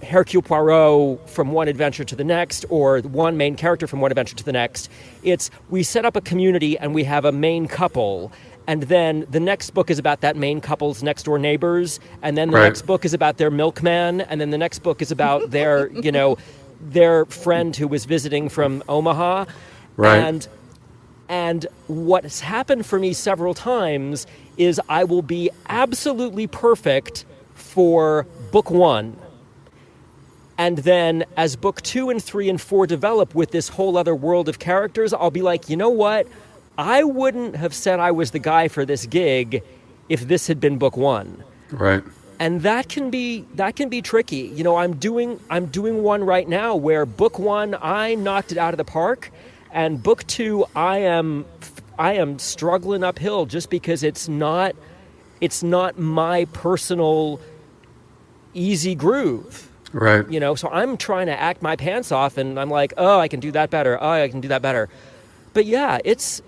Hercule Poirot from one adventure to the next, or one main character from one adventure to the next. It's we set up a community and we have a main couple, and then the next book is about that main couple's next door neighbors, and then the next book is about their milkman, and then the next book is about their their friend who was visiting from Omaha. Right. And what has happened for me several times is I will be absolutely perfect for book 1. And then as book 2 and 3 and 4 develop with this whole other world of characters, I'll be like, you know what? I wouldn't have said I was the guy for this gig if this had been book 1. Right. And that can be tricky. I'm doing one right now where book 1 I knocked it out of the park, and book 2 I am struggling uphill just because it's not my personal easy groove. Right. So I'm trying to act my pants off, and I'm like, oh, I can do that better. Oh, I can do that better. But yeah, it's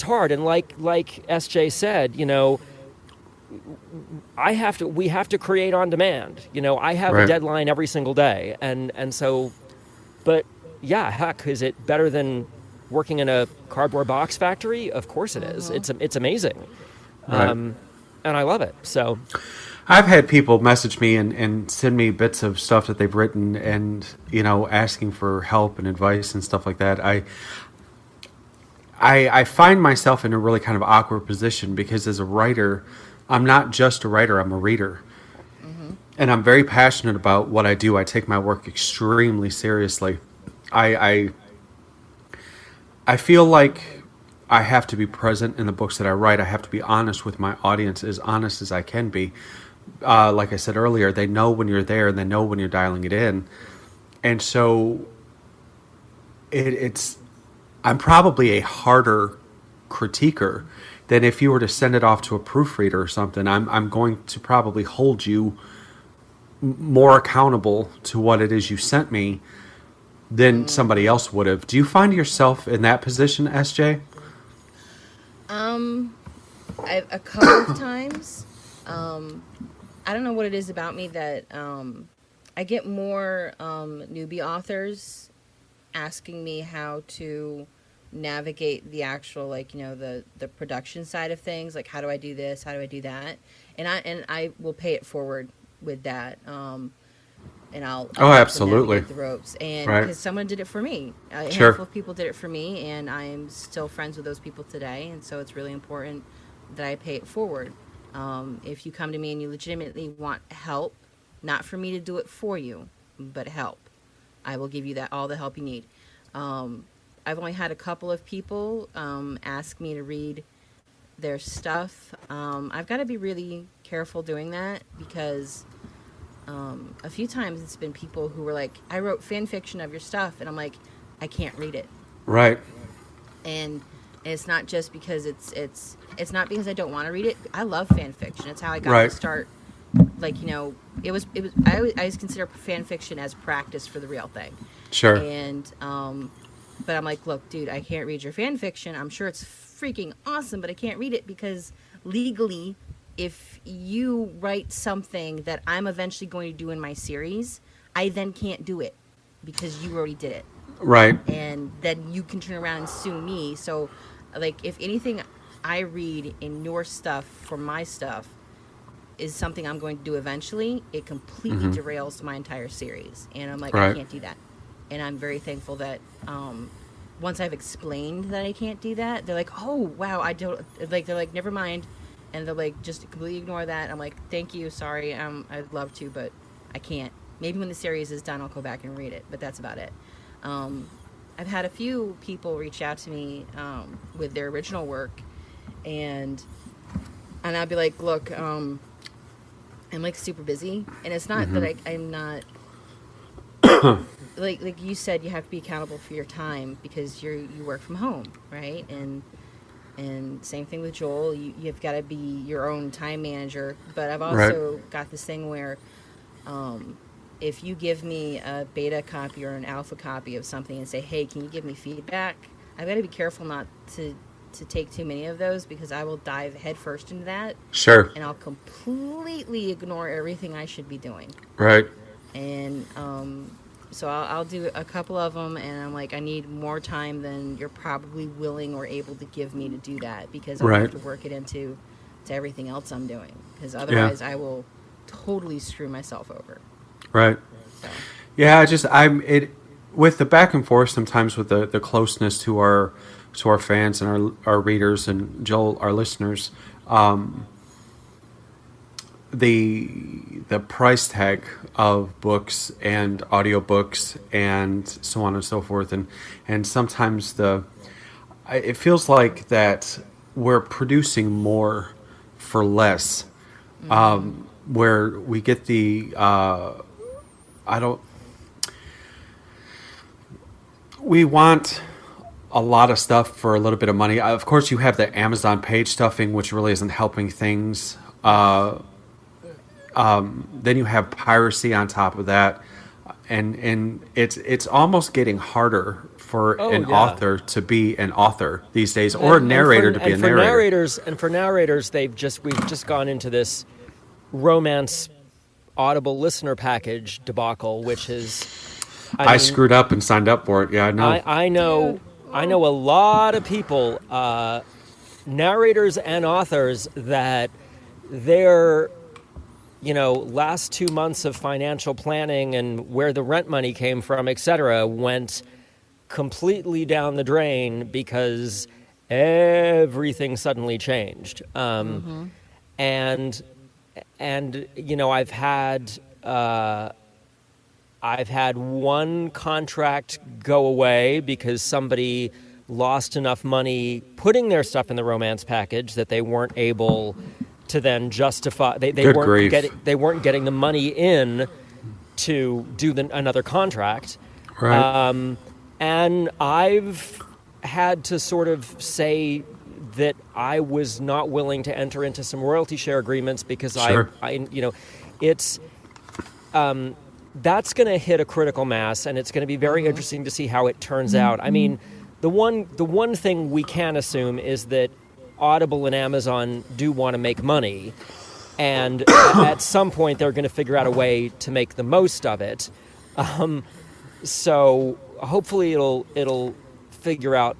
hard. And like SJ said, we have to create on demand. I have a deadline every single day, and so, but yeah, heck, is it better than working in a cardboard box factory? Of course it is. It's amazing, and I love it. So. I've had people message me and send me bits of stuff that they've written and, asking for help and advice and stuff like that. I find myself in a really kind of awkward position because as a writer, I'm not just a writer, I'm a reader. Mm-hmm. And I'm very passionate about what I do. I take my work extremely seriously. I feel like I have to be present in the books that I write. I have to be honest with my audience, as honest as I can be. Like I said earlier, they know when you're there and they know when you're dialing it in. And so it's I'm probably a harder critiquer than if you were to send it off to a proofreader or something. I'm going to probably hold you more accountable to what it is you sent me than somebody else would have. Do you find yourself in that position, SJ? A couple of times. I don't know what it is about me that I get more newbie authors asking me how to navigate the actual, like, the production side of things, like how do I do this, how do I do that, and I will pay it forward with that, and I'll absolutely navigate the ropes, and right. because someone did it for me, a Sure. handful of people did it for me, and I'm still friends with those people today, and so it's really important that I pay it forward. If you come to me and you legitimately want help, not for me to do it for you, but help, I will give you all the help you need. I've only had a couple of people ask me to read their stuff. I've got to be really careful doing that because a few times it's been people who were like, I wrote fan fiction of your stuff, and I'm like, I can't read it. Right. And it's not just because it's not because I don't want to read it. I love fan fiction. It's how I got to start. Like, it was. I always consider fan fiction as practice for the real thing. Sure. And but I'm like, look, dude, I can't read your fan fiction. I'm sure it's freaking awesome, but I can't read it because legally, if you write something that I'm eventually going to do in my series, I then can't do it because you already did it. Right. And then you can turn around and sue me. So, like, if anything I read in your stuff for my stuff is something I'm going to do eventually, it completely derails my entire series. And I'm like, I can't do that. And I'm very thankful that once I've explained that I can't do that, they're like, oh, wow, I don't, like, they're like, never mind. And they're like, just completely ignore that. I'm like, thank you, sorry, I'd love to, but I can't. Maybe when the series is done, I'll go back and read it, but that's about it. I've had a few people reach out to me with their original work, and I'll be like, look, I'm like super busy, and it's not that I'm not like you said, you have to be accountable for your time because you work from home, right? And same thing with Joel, you've got to be your own time manager. But I've also got this thing where if you give me a beta copy or an alpha copy of something and say, hey, can you give me feedback, I've got to be careful not to take too many of those because I will dive headfirst into that. Sure. And I'll completely ignore everything I should be doing. Right. And so I'll do a couple of them, and I'm like, I need more time than you're probably willing or able to give me to do that because I'll have to work it into everything else I'm doing because otherwise I will totally screw myself over. Right. So. Yeah, with the back and forth sometimes with the closeness to our fans and our readers and Joel, our listeners, the price tag of books and audiobooks and so on and so forth, and sometimes it feels like that we're producing more for less, where we get we want a lot of stuff for a little bit of money. Of course, you have the Amazon page stuffing, which really isn't helping things. Then you have piracy on top of that, and it's almost getting harder for an author to be an author these days, or a narrator to be a narrator. For narrators, we've just gone into this romance Audible listener package debacle, which is I screwed up and signed up for it. Yeah, I know. I know a lot of people, narrators and authors, that their last 2 months of financial planning and where the rent money came from, etc., went completely down the drain because everything suddenly changed. And I've had one contract go away because somebody lost enough money putting their stuff in the romance package that they weren't able to then justify. They weren't getting the money in to do another contract. Right. And I've had to sort of say that I was not willing to enter into some royalty share agreements because Sure. it's that's going to hit a critical mass, and it's going to be very interesting to see how it turns out. I mean, the one thing we can assume is that Audible and Amazon do want to make money, and at some point they're going to figure out a way to make the most of it. So hopefully it'll figure out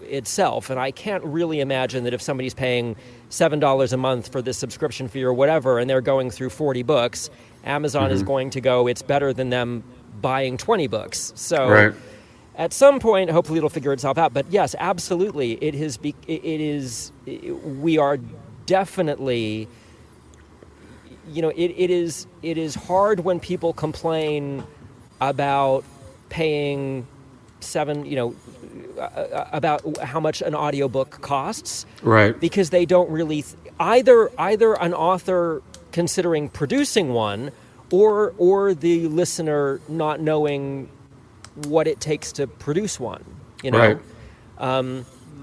itself. And I can't really imagine that if somebody's paying $7 a month for this subscription fee or whatever, and they're going through 40 books, Amazon is going to go, it's better than them buying 20 books. So Right. at some point, hopefully it'll figure itself out. But yes, absolutely, we are definitely, it is hard when people complain about paying about how much an audiobook costs, Right. because they don't really either an author considering producing one, or the listener not knowing what it takes to produce one. Right.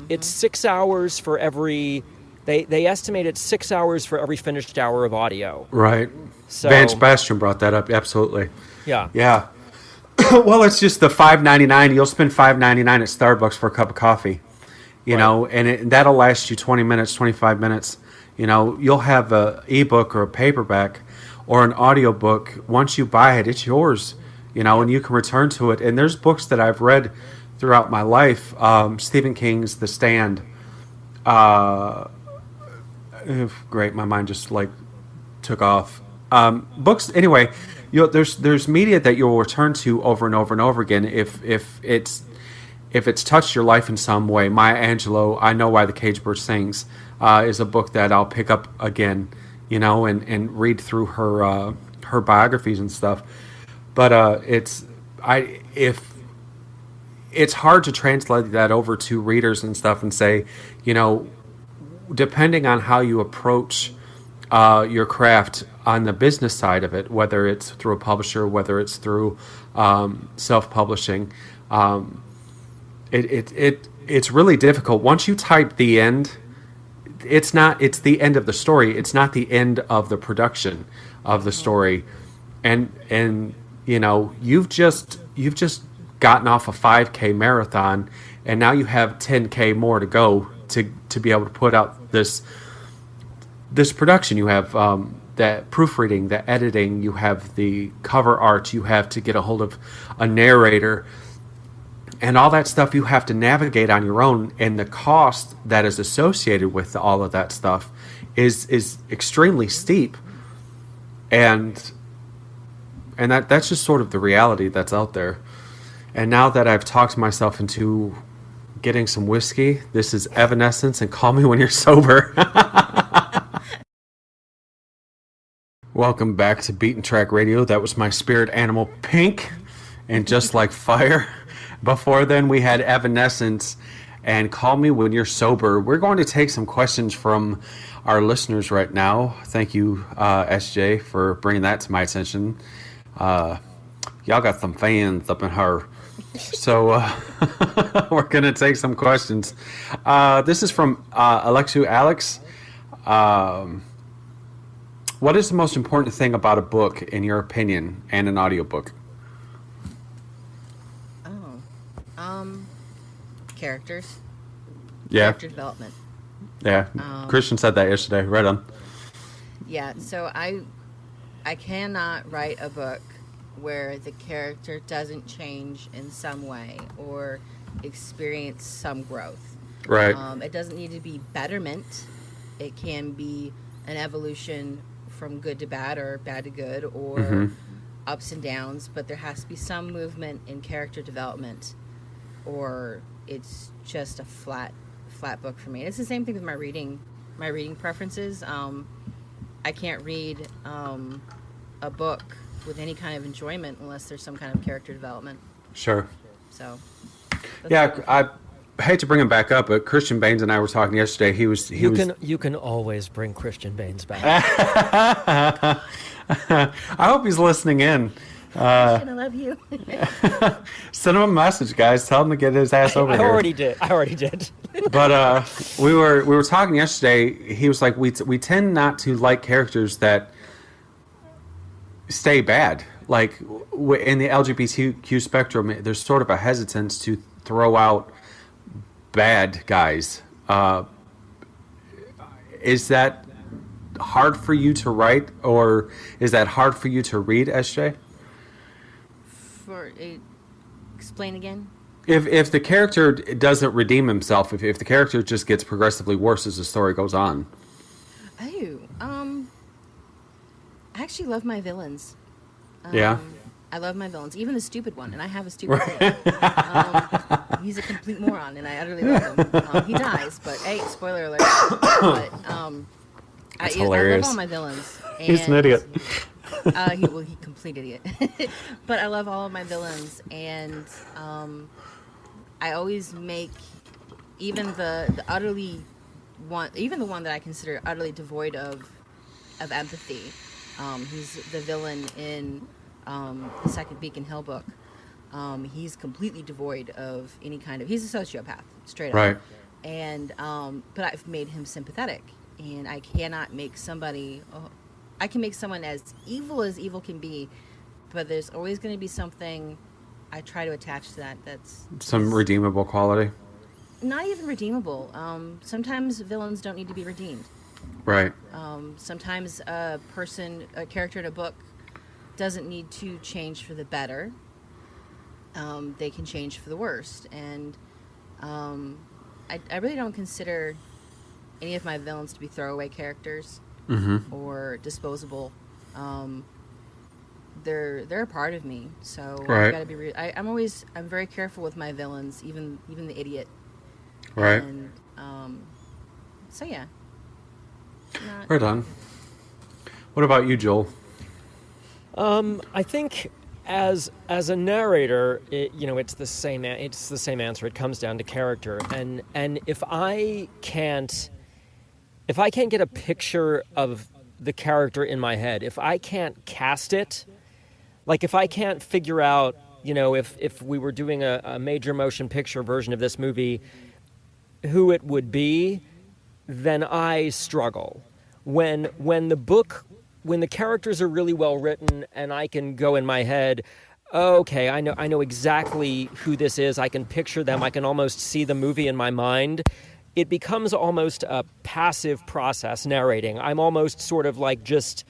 It's 6 hours for every. They estimate it's 6 hours for every finished hour of audio. Right. So, Van Sebastian brought that up. Absolutely. Yeah. Yeah. Well, it's just the $5.99. You'll spend $5.99 at Starbucks for a cup of coffee, you know, and that'll last you 20 minutes, 25 minutes. You'll have a ebook or a paperback or an audiobook. Once you buy it, it's yours, and you can return to it. And there's books that I've read throughout my life. Stephen King's The Stand. Great. My mind just took off. Books. Anyway, there's media that you'll return to over and over and over again if it's touched your life in some way. Maya Angelou, I Know Why the Caged Bird Sings, is a book that I'll pick up again, and read through her biographies and stuff. But it's hard to translate that over to readers and stuff and say, depending on how you approach your craft on the business side of it, whether it's through a publisher, whether it's through self-publishing, it's really difficult. Once you type the end, it's the end of the story. It's not the end of the production of the story, and you've just gotten off a 5K marathon, and now you have 10K more to go to be able to put out this production. You have that proofreading, the editing, you have the cover art, you have to get a hold of a narrator, and all that stuff you have to navigate on your own, and the cost that is associated with all of that stuff is extremely steep, and that's just sort of the reality that's out there. And now that I've talked myself into getting some whiskey, this is Evanescence and Call Me When You're Sober. Welcome back to Beaten Track Radio. That was my spirit animal, Pink, and Just Like Fire. Before then, we had Evanescence and Call Me When You're Sober. We're going to take some questions from our listeners right now. Thank you, SJ, for bringing that to my attention. Y'all got some fans up in her. So we're going to take some questions. This is from Alexu Alex. What is the most important thing about a book, in your opinion, and an audiobook? Characters. Yeah. Character development. Yeah. Christian said that yesterday. Right on. Yeah. So I cannot write a book where the character doesn't change in some way or experience some growth. Right. It doesn't need to be betterment. It can be an evolution from good to bad or bad to good or ups and downs, but there has to be some movement in character development, or it's just a flat book for me. And it's the same thing with my reading preferences. I can't read a book with any kind of enjoyment unless there's some kind of character development. Sure. So. Yeah, I hate to bring him back up, but Christian Baines and I were talking yesterday. You can always bring Christian Baines back. I hope he's listening in. Christian, I love you. Send him a message, guys. Tell him to get his ass over I here. I already did. But we were talking yesterday. He was like, we tend not to like characters that stay bad. Like in the LGBTQ spectrum, there's sort of a hesitance to throw out bad guys. Is that hard for you to write, or is that hard for you to read, SJ? Explain again. If the character doesn't redeem himself, if the character just gets progressively worse as the story goes on. Oh, I actually love my villains. Yeah. I love my villains, even the stupid one, and I have a stupid villain. He's a complete moron, and I utterly love him. He dies, but hey, spoiler alert. But That's I hilarious. love all my villains. And, He's an idiot. He complete idiot. But I love all of my villains, and I always make even the utterly one, even the one that I consider utterly devoid of empathy. He's the villain in the second Beacon Hill book. He's completely devoid of any kind of. He's a sociopath, straight up. Right. And but I've made him sympathetic, and I cannot make somebody. I can make someone as evil can be, but there's always going to be something I try to attach to that. That's Some redeemable quality. not even redeemable. Sometimes villains don't need to be redeemed. Right. Sometimes a character in a book doesn't need to change for the better. They can change for the worst. And I really don't consider any of my villains to be throwaway characters or disposable. They're a part of me. So Right. I've got to be. I'm very careful with my villains, even the idiot. Right. And so yeah. Right on. What about you, Joel? I think as a narrator, it's the same answer. It comes down to character, and if I can't get a picture of the character in my head, if I can't cast it, like if I can't figure out, if we were doing a major motion picture version of this movie, who it would be, then I struggle. When the characters are really well written and I can go in my head, okay, I know exactly who this is. I can picture them. I can almost see the movie in my mind. It becomes almost a passive process narrating. I'm almost sort of like just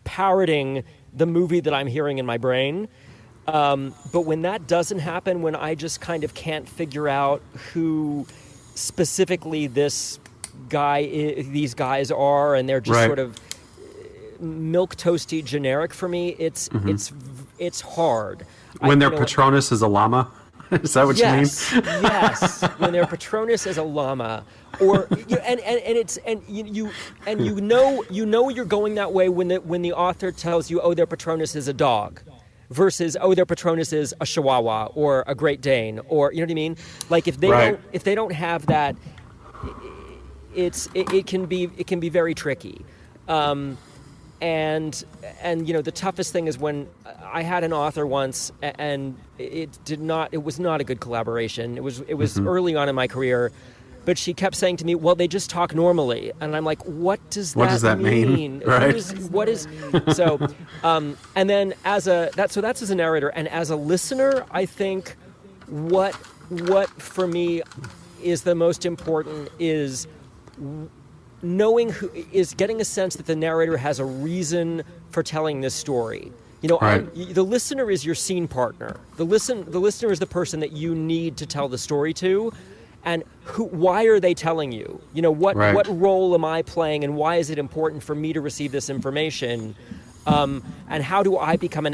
parroting the movie that I'm hearing in my brain. But when that doesn't happen, when I just kind of can't figure out who specifically these guys are, and they're just Right. sort of milk toasty generic for me, it's hard. When their Patronus is a llama? Is that what you mean? Yes. When their Patronus is a llama, or you're going that way when the author tells you, oh, their Patronus is a dog, versus oh, their Patronus is a Chihuahua or a Great Dane, or you know what I mean? Like if they don't have that, it can be very tricky. And the toughest thing is when I had an author once, and it was not a good collaboration. It was early on in my career, but she kept saying to me, well, they just talk normally, and I'm like, what does that mean? Right. So and then that's as a narrator, and as a listener, I think what for me is the most important is knowing getting a sense that the narrator has a reason for telling this story. Right. The listener is your scene partner. The listener is the person that you need to tell the story to, and why are they telling you? What role am I playing, and why is it important for me to receive this information? And how do I become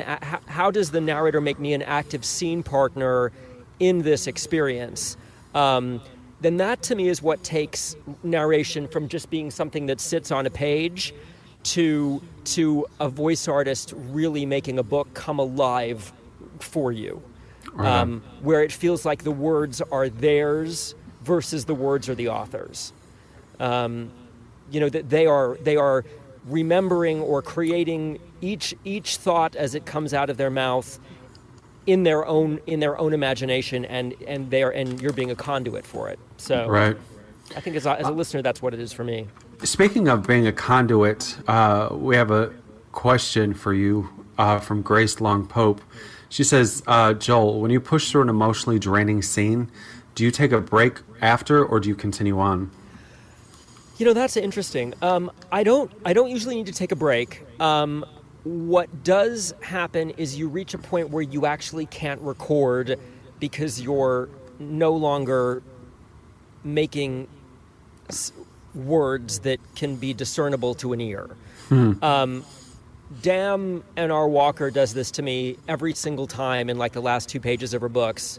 how does the narrator make me an active scene partner in this experience? Then that to me is what takes narration from just being something that sits on a page to a voice artist really making a book come alive for you, where it feels like the words are theirs versus the words are the author's. That they are remembering or creating each thought as it comes out of their mouth in their own imagination, and you're being a conduit for it. So Right. I think as a listener, that's what it is for me. Speaking of being a conduit, we have a question for you from Grace Long Pope. She says, Joel, when you push through an emotionally draining scene, do you take a break after, or do you continue on? That's interesting. I don't usually need to take a break. What does happen is you reach a point where you actually can't record because you're no longer making words that can be discernible to an ear. Dam N.R. Walker does this to me every single time in like the last 2 pages of her books.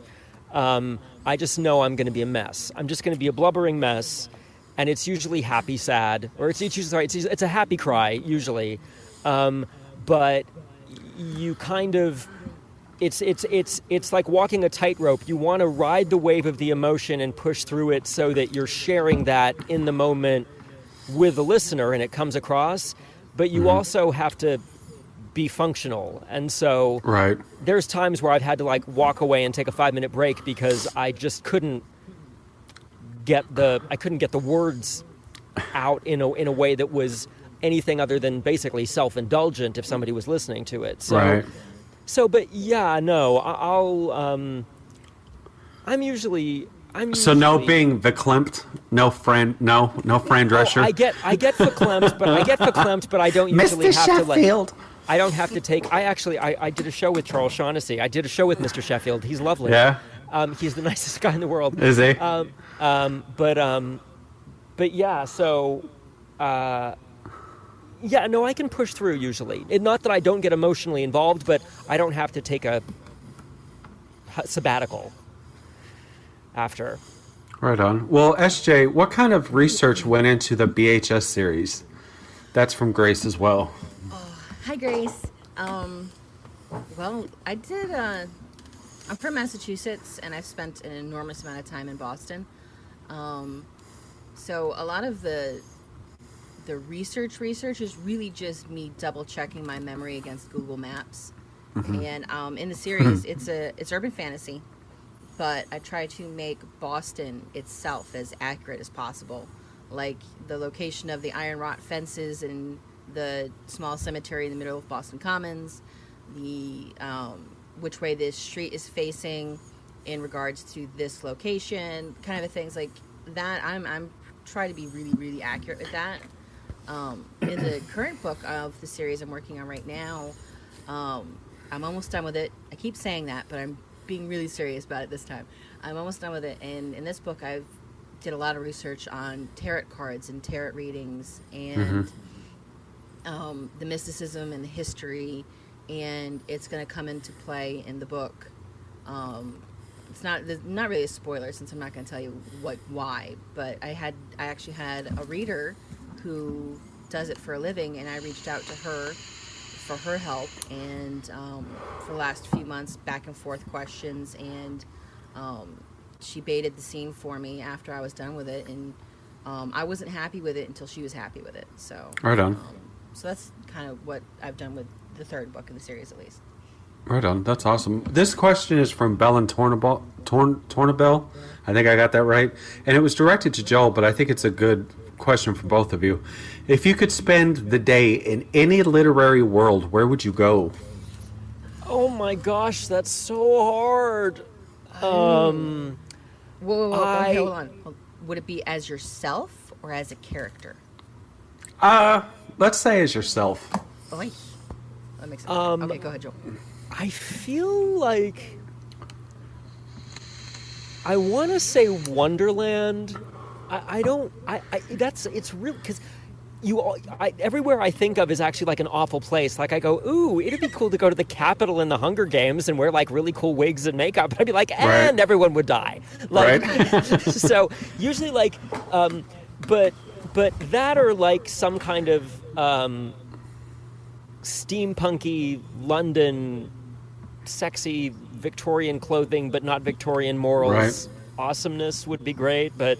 I just know I'm going to be a mess. I'm just going to be a blubbering mess, and it's usually happy, sad, or it's a happy cry usually. But you kind of, it's like walking a tightrope. You want to ride the wave of the emotion and push through it so that you're sharing that in the moment with the listener and it comes across. But you also have to be functional. And so Right. there's times where I've had to like walk away and take a 5-minute break because I just couldn't get the words out in a way that was anything other than basically self-indulgent if somebody was listening to it. So, Right. But yeah, no, I'm usually. So no being verklempt, no Fran Drescher. I get verklempt, but I don't usually Mr. have Sheffield. to I don't have to take. I did a show with Charles Shaughnessy. I did a show with Mr. Sheffield. He's lovely. Yeah. He's the nicest guy in the world. Is he? But yeah. So. Yeah, no, I can push through usually. Not that I don't get emotionally involved, but I don't have to take a sabbatical after. Right on. Well, SJ, what kind of research went into the BHS series? That's from Grace as well. Hi, Grace. Well, I did. I'm from Massachusetts, and I've spent an enormous amount of time in Boston. So a lot of the research is really just me double checking my memory against Google Maps. And in the series, it's urban fantasy, but I try to make Boston itself as accurate as possible, like the location of the iron wrought fences and the small cemetery in the middle of Boston Commons, the which way this street is facing in regards to this location, kind of things like that. I'm trying to be really, really accurate with that. In the current book of the series I'm working on right now, I'm almost done with it. I keep saying that, but I'm being really serious about it this time. I'm almost done with it, and in this book I did a lot of research on tarot cards and tarot readings and the mysticism and the history, and it's going to come into play in the book. It's not really a spoiler since I'm not going to tell you why, but I actually had a reader who does it for a living, and I reached out to her for her help, and for the last few months, back and forth questions, and she baited the scene for me after I was done with it, and I wasn't happy with it until she was happy with it. So Right on. So that's kind of what I've done with the third book in the series, at least. Right on. That's awesome. This question is from Bellen Tornabell. I think I got that right. And it was directed to Joel, but I think it's a good question for both of you. If you could spend the day in any literary world, where would you go? Oh my gosh, that's so hard. Whoa, okay, hold on. Would it be as yourself or as a character? Let's say as yourself. Oy. That makes sense. Okay, go ahead, Joel. I feel like I want to say Wonderland. It's real because everywhere I think of is actually like an awful place. Like I go, ooh, it'd be cool to go to the Capitol in the Hunger Games and wear like really cool wigs and makeup. But I'd be like, and everyone would die. Like, right. So usually like, but that or like some kind of steampunky London, sexy Victorian clothing, but not Victorian morals. Right. Awesomeness would be great, but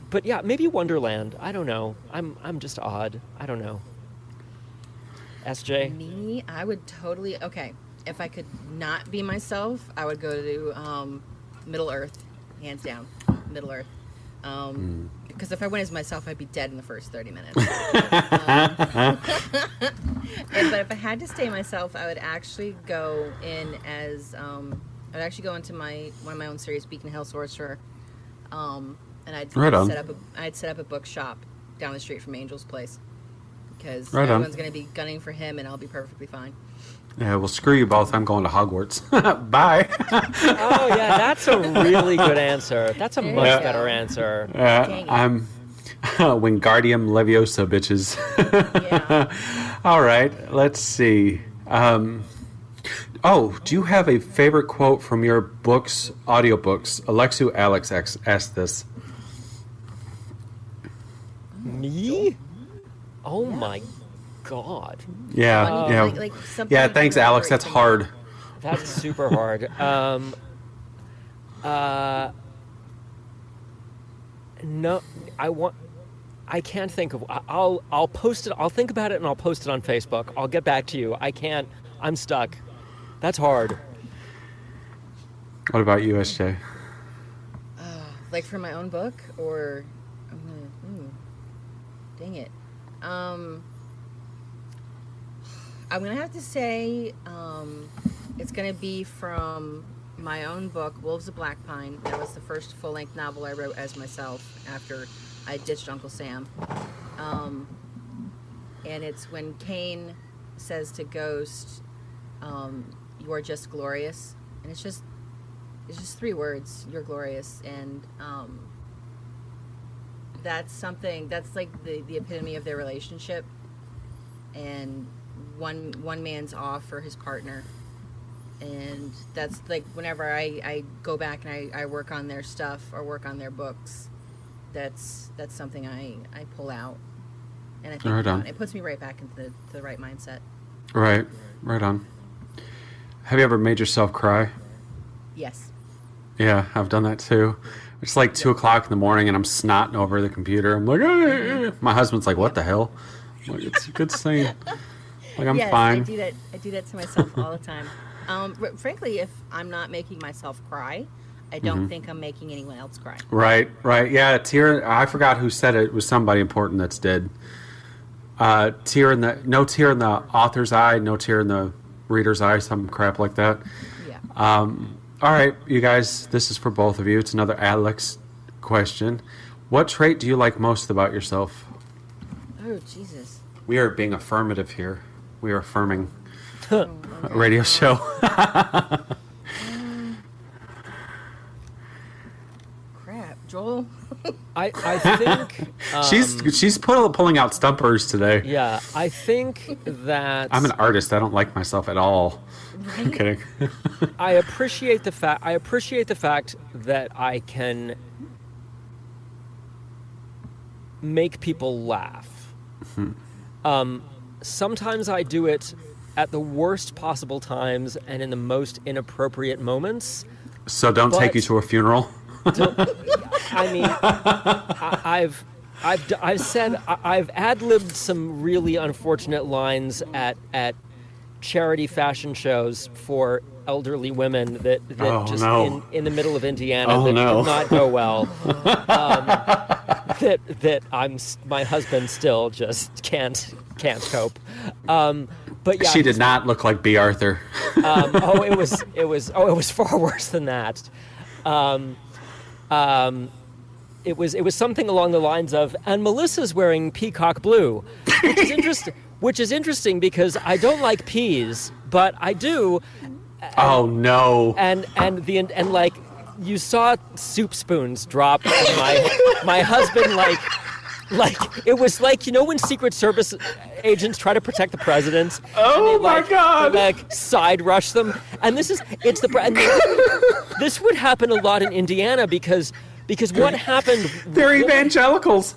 but yeah, maybe Wonderland. I don't know. I'm just odd. I don't know. SJ? Me, I would totally, okay, if I could not be myself, I would go to Middle Earth, hands down, Middle Earth. Because if I went as myself, I'd be dead in the first 30 minutes. But if I had to stay myself, I would actually go in as, I'd actually go into one of my own series, Beacon Hill Sorcerer, and I'd set up a bookshop down the street from Angel's place. Because everyone's going to be gunning for him, and I'll be perfectly fine. Yeah, well, screw you both. I'm going to Hogwarts. Bye. Oh, yeah, that's a really good answer. That's a much better answer. I'm Wingardium Leviosa, bitches. Yeah. All right, let's see. Do you have a favorite quote from your books, audiobooks? Alexu Alex asked this. Me? Oh my God. Yeah. Like Yeah, thanks, Alex. That's hard. That's super hard. No, I can't think of. I'll post it. I'll think about it and I'll post it on Facebook. I'll get back to you. I can't. I'm stuck. That's hard. What about you, SJ? Like for my own book, or dang it. I'm gonna have to say it's gonna be from my own book, Wolves of Black Pine. That was the first full-length novel I wrote as myself after I ditched Uncle Sam. And it's when Cain says to Ghost, "You are just glorious," and it's just 3 words. You're glorious, and that's something that's like the epitome of their relationship, and one man's off for his partner, and that's like whenever I go back and I work on their stuff or work on their books, that's something I pull out, and I think Right on. it puts me right back into the right mindset. Right on. Have you ever made yourself cry? Yes. Yeah, I've done that too. It's like 2 o'clock in the morning and I'm snotting over the computer. I'm like, my husband's like, what the hell? I'm like, it's a good scene. Like, I'm fine. I do that to myself all the time. Frankly, if I'm not making myself cry, I don't think I'm making anyone else cry. Right. Yeah, tear. I forgot who said it. It was somebody important that's dead. No tear in the author's eye, no tear in the reader's eye, some crap like that. Yeah. All right, you guys, this is for both of you. It's another Alex question. What trait do you like most about yourself? Oh, Jesus. We are being affirmative here. We are affirming Okay. a radio show. Crap. Joel? I think She's pulling out stumpers today. yeah. I think that I'm an artist. I don't like myself at all. I'm kidding. I appreciate the fact that I can make people laugh. Sometimes I do it at the worst possible times and in the most inappropriate moments. So don't take you to a funeral. I mean, I've ad-libbed some really unfortunate lines at charity fashion shows for elderly women that in the middle of Indiana did not go well. My husband still just can't cope. But yeah, She did not look like B. Arthur. it was far worse than that. It was something along the lines of, and Melissa's wearing peacock blue, which is interesting because I don't like peas, but I do. Oh no! And like you saw soup spoons drop, and my husband like it was like, you know, when Secret Service agents try to protect the president. Oh my God! They, like side rush them, and this would happen a lot in Indiana because what happened? They're evangelicals.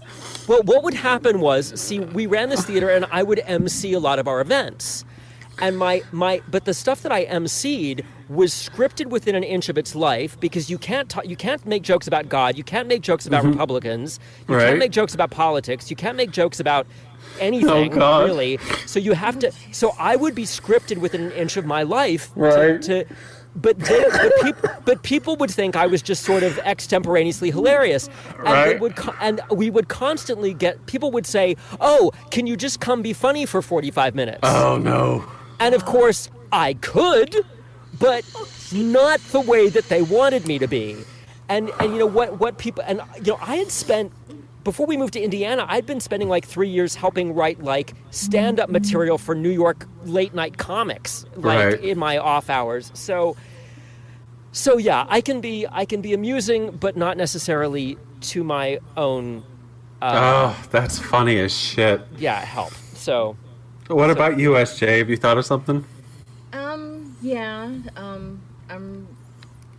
Well, what would happen was, see, we ran this theater, and I would MC a lot of our events. And but the stuff that I emceed was scripted within an inch of its life, because you can't make jokes about God, you can't make jokes about Republicans, you Right. can't make jokes about politics, you can't make jokes about anything, God. really. So you have to. So I would be scripted within an inch of my life, Right. but people would think I was just sort of extemporaneously hilarious, and Right. and we would constantly get, people would say, "Oh, can you just come be funny for 45 minutes?" Oh no. And of course, I could, but not the way that they wanted me to be. And you know what people, and you know, I had spent, before we moved to Indiana, I'd been spending like 3 years helping write like stand-up material for New York late night comics, like Right. in my off hours. So yeah, I can be amusing, but not necessarily to my own Oh, that's funny as shit. help. So What about you, SJ? Have you thought of something? Yeah.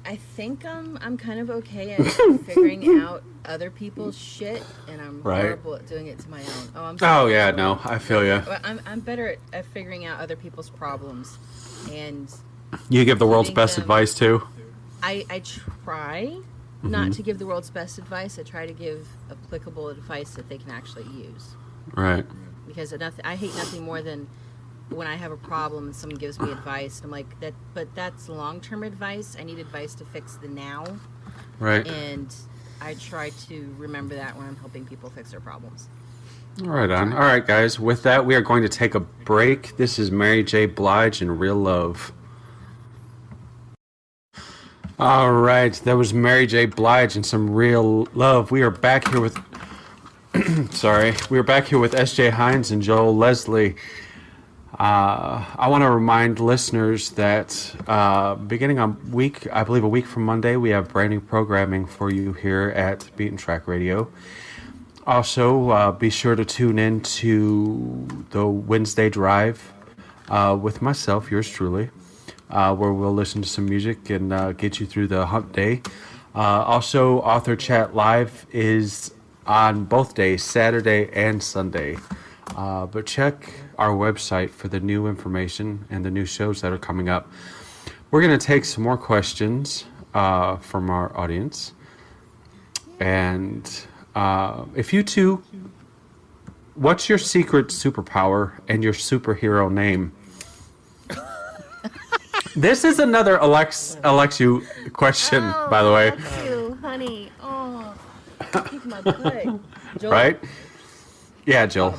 I think I'm kind of okay at figuring out other people's shit, and I'm Right. horrible at doing it to my own. I'm Oh yeah, no, I feel you. Well, I'm better at figuring out other people's problems, and You give the world's Giving best them- advice too. I try not to give the world's best advice. I try to give applicable advice that they can actually use, Right. because I hate nothing more than when I have a problem and someone gives me advice, and I'm like, that, but that's long-term advice. I need advice to fix the now, Right. and I try to remember that when I'm helping people fix their problems. Right on. All right, guys. With that, we are going to take a break. This is Mary J. Blige and Real Love. All right, that was Mary J. Blige and some Real Love. We are back here with, we are back here with S.J. Hines and Joel Leslie. I want to remind listeners that beginning on I believe a week from Monday, we have brand new programming for you here at Beaten Track Radio. Also, be sure to tune in to the Wednesday Drive with myself, yours truly, where we'll listen to some music and get you through the hump day. Also, Author Chat Live is on both days, Saturday and Sunday. But check our website for the new information and the new shows that are coming up. We're going to take some more questions from our audience. And if you two, what's your secret superpower and your superhero name? This is another Alexu question, by the way. That's you, honey. Oh, kick my butt. Joel? Right? Yeah, Jill.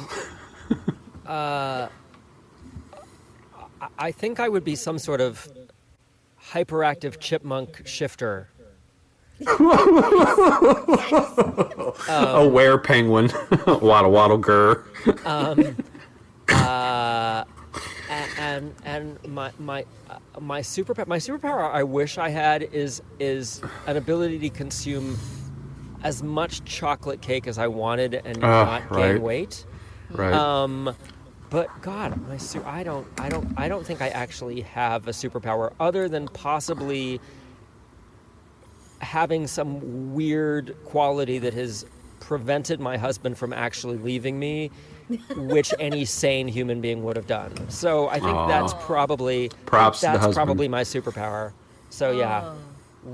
I think I would be some sort of hyperactive chipmunk shifter. A were penguin. Waddle waddle grr. And my superpower I wish I had is an ability to consume as much chocolate cake as I wanted and not gain right. weight. Right. But God, I don't think I actually have a superpower other than possibly having some weird quality that has prevented my husband from actually leaving me, which any sane human being would have done. So I think that's probably Props to the husband. probably my superpower. So yeah,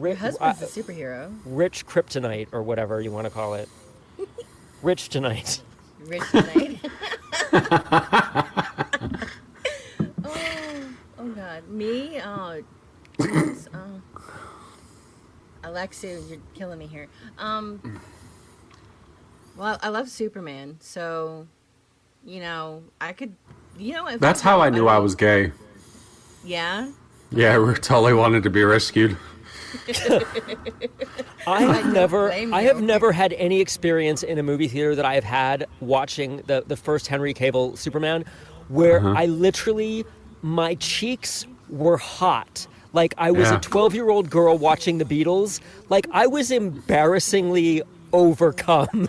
Your husband's a superhero. rich kryptonite or whatever you want to call it. Rich tonight. Rich tonight. oh God, me? Oh, geez. Alexia, you're killing me here. Well, I love Superman, so I could, if That's how I knew I was gay. Yeah. Yeah, we totally wanted to be rescued. I blame have you. never had any experience in a movie theater that I have had watching the first Henry Cavill Superman, where I literally, my cheeks were hot. Like I was Yeah. a 12-year-old girl watching the Beatles. Like I was embarrassingly overcome.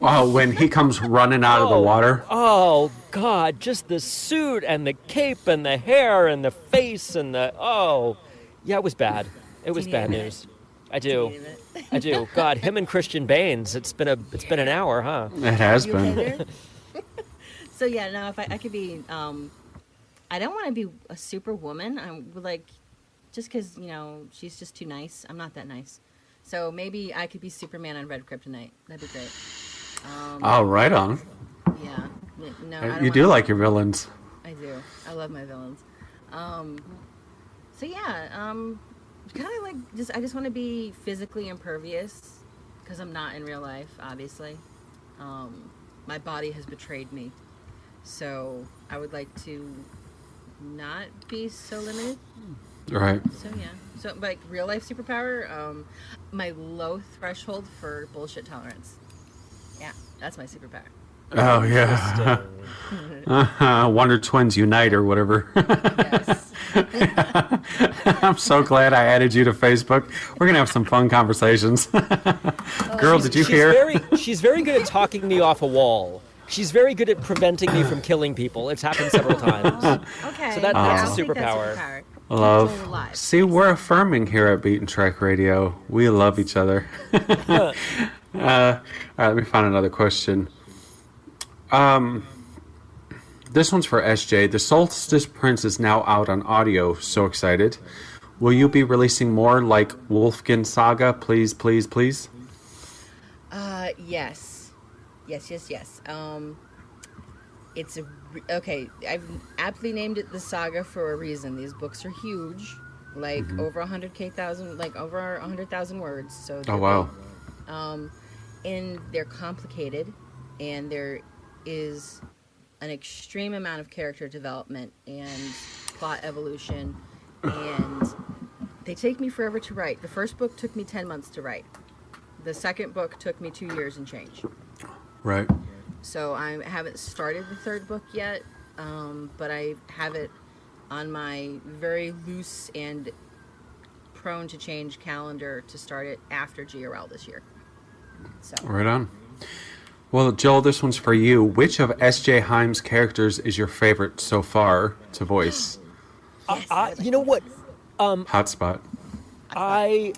Oh, when he comes running out of the water. Oh God, just the suit and the cape and the hair and the face and yeah, it was bad. It was need bad a minute? news. I do. I do. God, him and Christian Baines. It's been an hour, huh? It has You okay been. there? So yeah, no, if I could be I don't want to be a superwoman. I'm like, just because, she's just too nice. I'm not that nice. So maybe I could be Superman on Red Kryptonite. That'd be great. Oh, right on. Yeah. No, I don't You do like your villains. I do. I love my villains. So yeah, kind of like I just want to be physically impervious because I'm not in real life, obviously. My body has betrayed me. So I would like to not be so limited. Right. So yeah. So like real life superpower, my low threshold for bullshit tolerance. Yeah, that's my superpower. Oh, yeah. Wonder Twins Unite or whatever. Yes. I'm so glad I added you to Facebook. We're going to have some fun conversations. Girl, did you hear? She's very good at talking me off a wall. She's very good at preventing me from killing people. It's happened several times. Okay. So that's a I'll take superpower. that superpower. Love. Control lives. See, we're affirming here at Beat and Track Radio. We love each other. All right, let me find another question. This one's for SJ. The Solstice Prince is now out on audio. So excited. Will you be releasing more like Wolfgang Saga? Please, please, please. Yes. Yes. Okay. I've aptly named it the saga for a reason. These books are huge, like over 100,000 words. So Oh, wow. and they're complicated, and there is an extreme amount of character development and plot evolution, and they take me forever to write. The first book took me 10 months to write. The second book took me 2 years and change. Right. So I haven't started the third book yet, but I have it on my very loose and prone to change calendar to start it after GRL this year. So. Right on. Well, Joel, this one's for you. Which of S.J. Himes' characters is your favorite so far to voice? You know what? Hotspot. I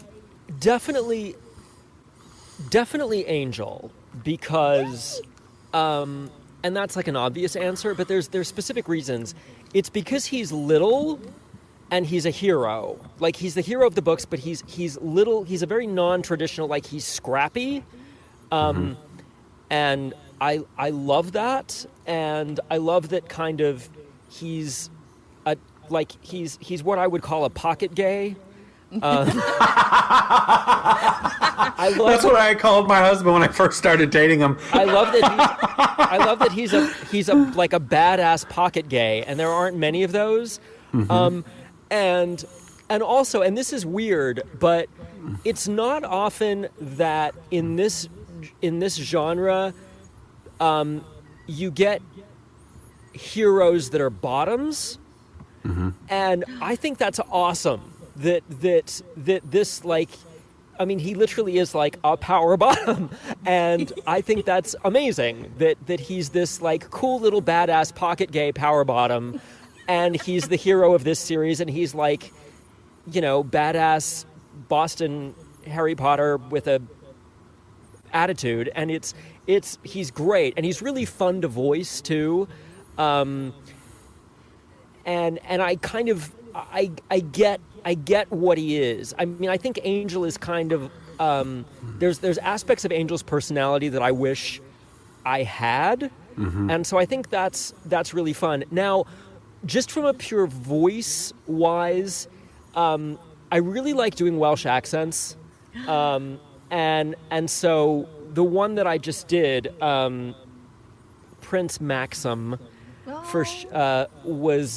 definitely Angel, because and that's like an obvious answer, but there's specific reasons. It's because he's little and he's a hero. Like, he's the hero of the books, but he's little. He's a very non-traditional, like, he's scrappy. And I love that, and I love that kind of he's what I would call a pocket gay. That's what I called my husband when I first started dating him. I love that he's a like a badass pocket gay, and there aren't many of those. And also, and this is weird, but it's not often that in this genre you get heroes that are bottoms, and I think that's awesome. That this, like, I mean, he literally is like a power bottom, and I think that's amazing that he's this like cool little badass pocket gay power bottom, and he's the hero of this series, and he's like, badass Boston Harry Potter with a attitude, and he's great, and he's really fun to voice too, and I kind of I get what he is. I mean, I think Angel is kind of there's aspects of Angel's personality that I wish I had, and so I think that's really fun. Now, just from a pure voice wise, I really like doing Welsh accents, and so the one that I just did, Prince Maxim, was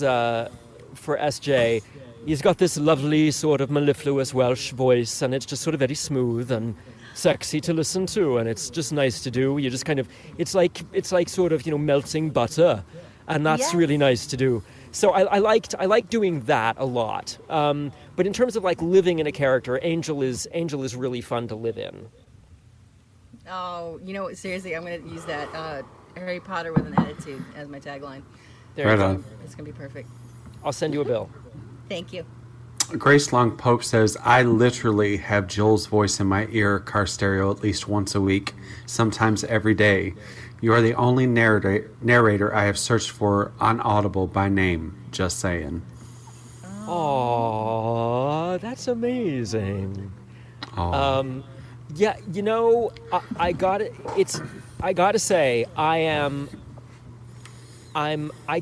for SJ. He's got this lovely sort of mellifluous Welsh voice, and it's just sort of very smooth and sexy to listen to, and it's just nice to do. You just kind of, it's like sort of, melting butter, and that's really nice to do. So I like doing that a lot. But in terms of like living in a character, Angel is really fun to live in. Oh, seriously, I'm going to use that Harry Potter with an attitude as my tagline. There you go. It's going to be perfect. I'll send you a bill. Thank you. Grace Long Pope says, I literally have Joel's voice in my ear car stereo at least once a week, sometimes every day. You are the only narrator I have searched for on Audible by name. Just saying. Aww, that's amazing. Oh. Yeah, I gotta say, I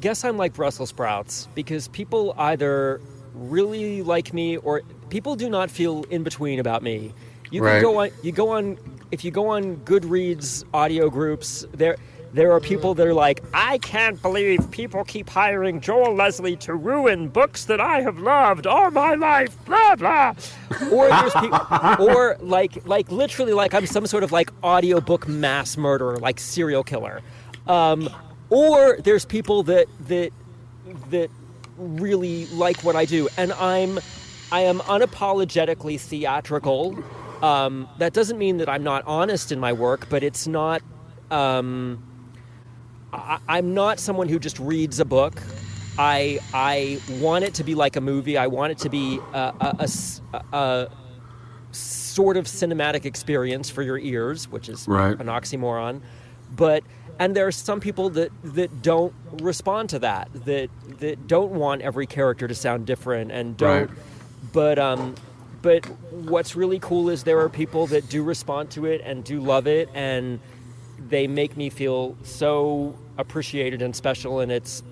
guess I'm like Brussels sprouts, because people either really like me or people do not feel in between about me. You Right. go on, if you go on Goodreads audio groups, there are people that are like, I can't believe people keep hiring Joel Leslie to ruin books that I have loved all my life, blah blah. Or there's people, or like literally like I'm some sort of like audiobook mass murderer, like serial killer. Or there's people that really like what I do, and I am unapologetically theatrical. That doesn't mean that I'm not honest in my work, but it's not. I'm not someone who just reads a book. I want it to be like a movie. I want it to be a sort of cinematic experience for your ears, which is Right. an oxymoron. And there are some people that don't respond to that don't want every character to sound different and don't. Right. But what's really cool is there are people that do respond to it and do love it, and they make me feel so appreciated and special, and it's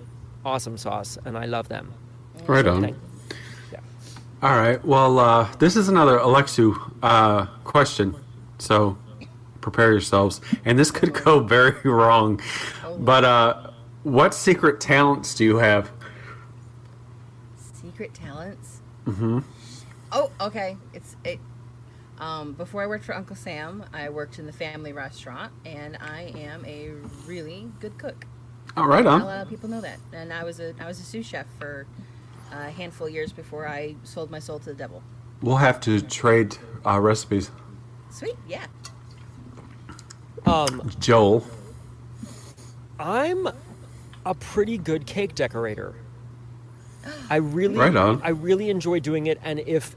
awesome sauce, and I love them. Right on. Yeah. All right. Well, this is another Alexu question, so prepare yourselves. And this could go very wrong. But what secret talents do you have? Secret talents? Mm-hmm. Oh, okay. Before I worked for Uncle Sam, I worked in the family restaurant, and I am a really good cook. Oh, right on. Not a lot of people know that. And I was a sous chef for a handful of years before I sold my soul to the devil. We'll have to trade recipes. Sweet, yeah. Joel. I'm a pretty good cake decorator. I Right on. really enjoy doing it, and if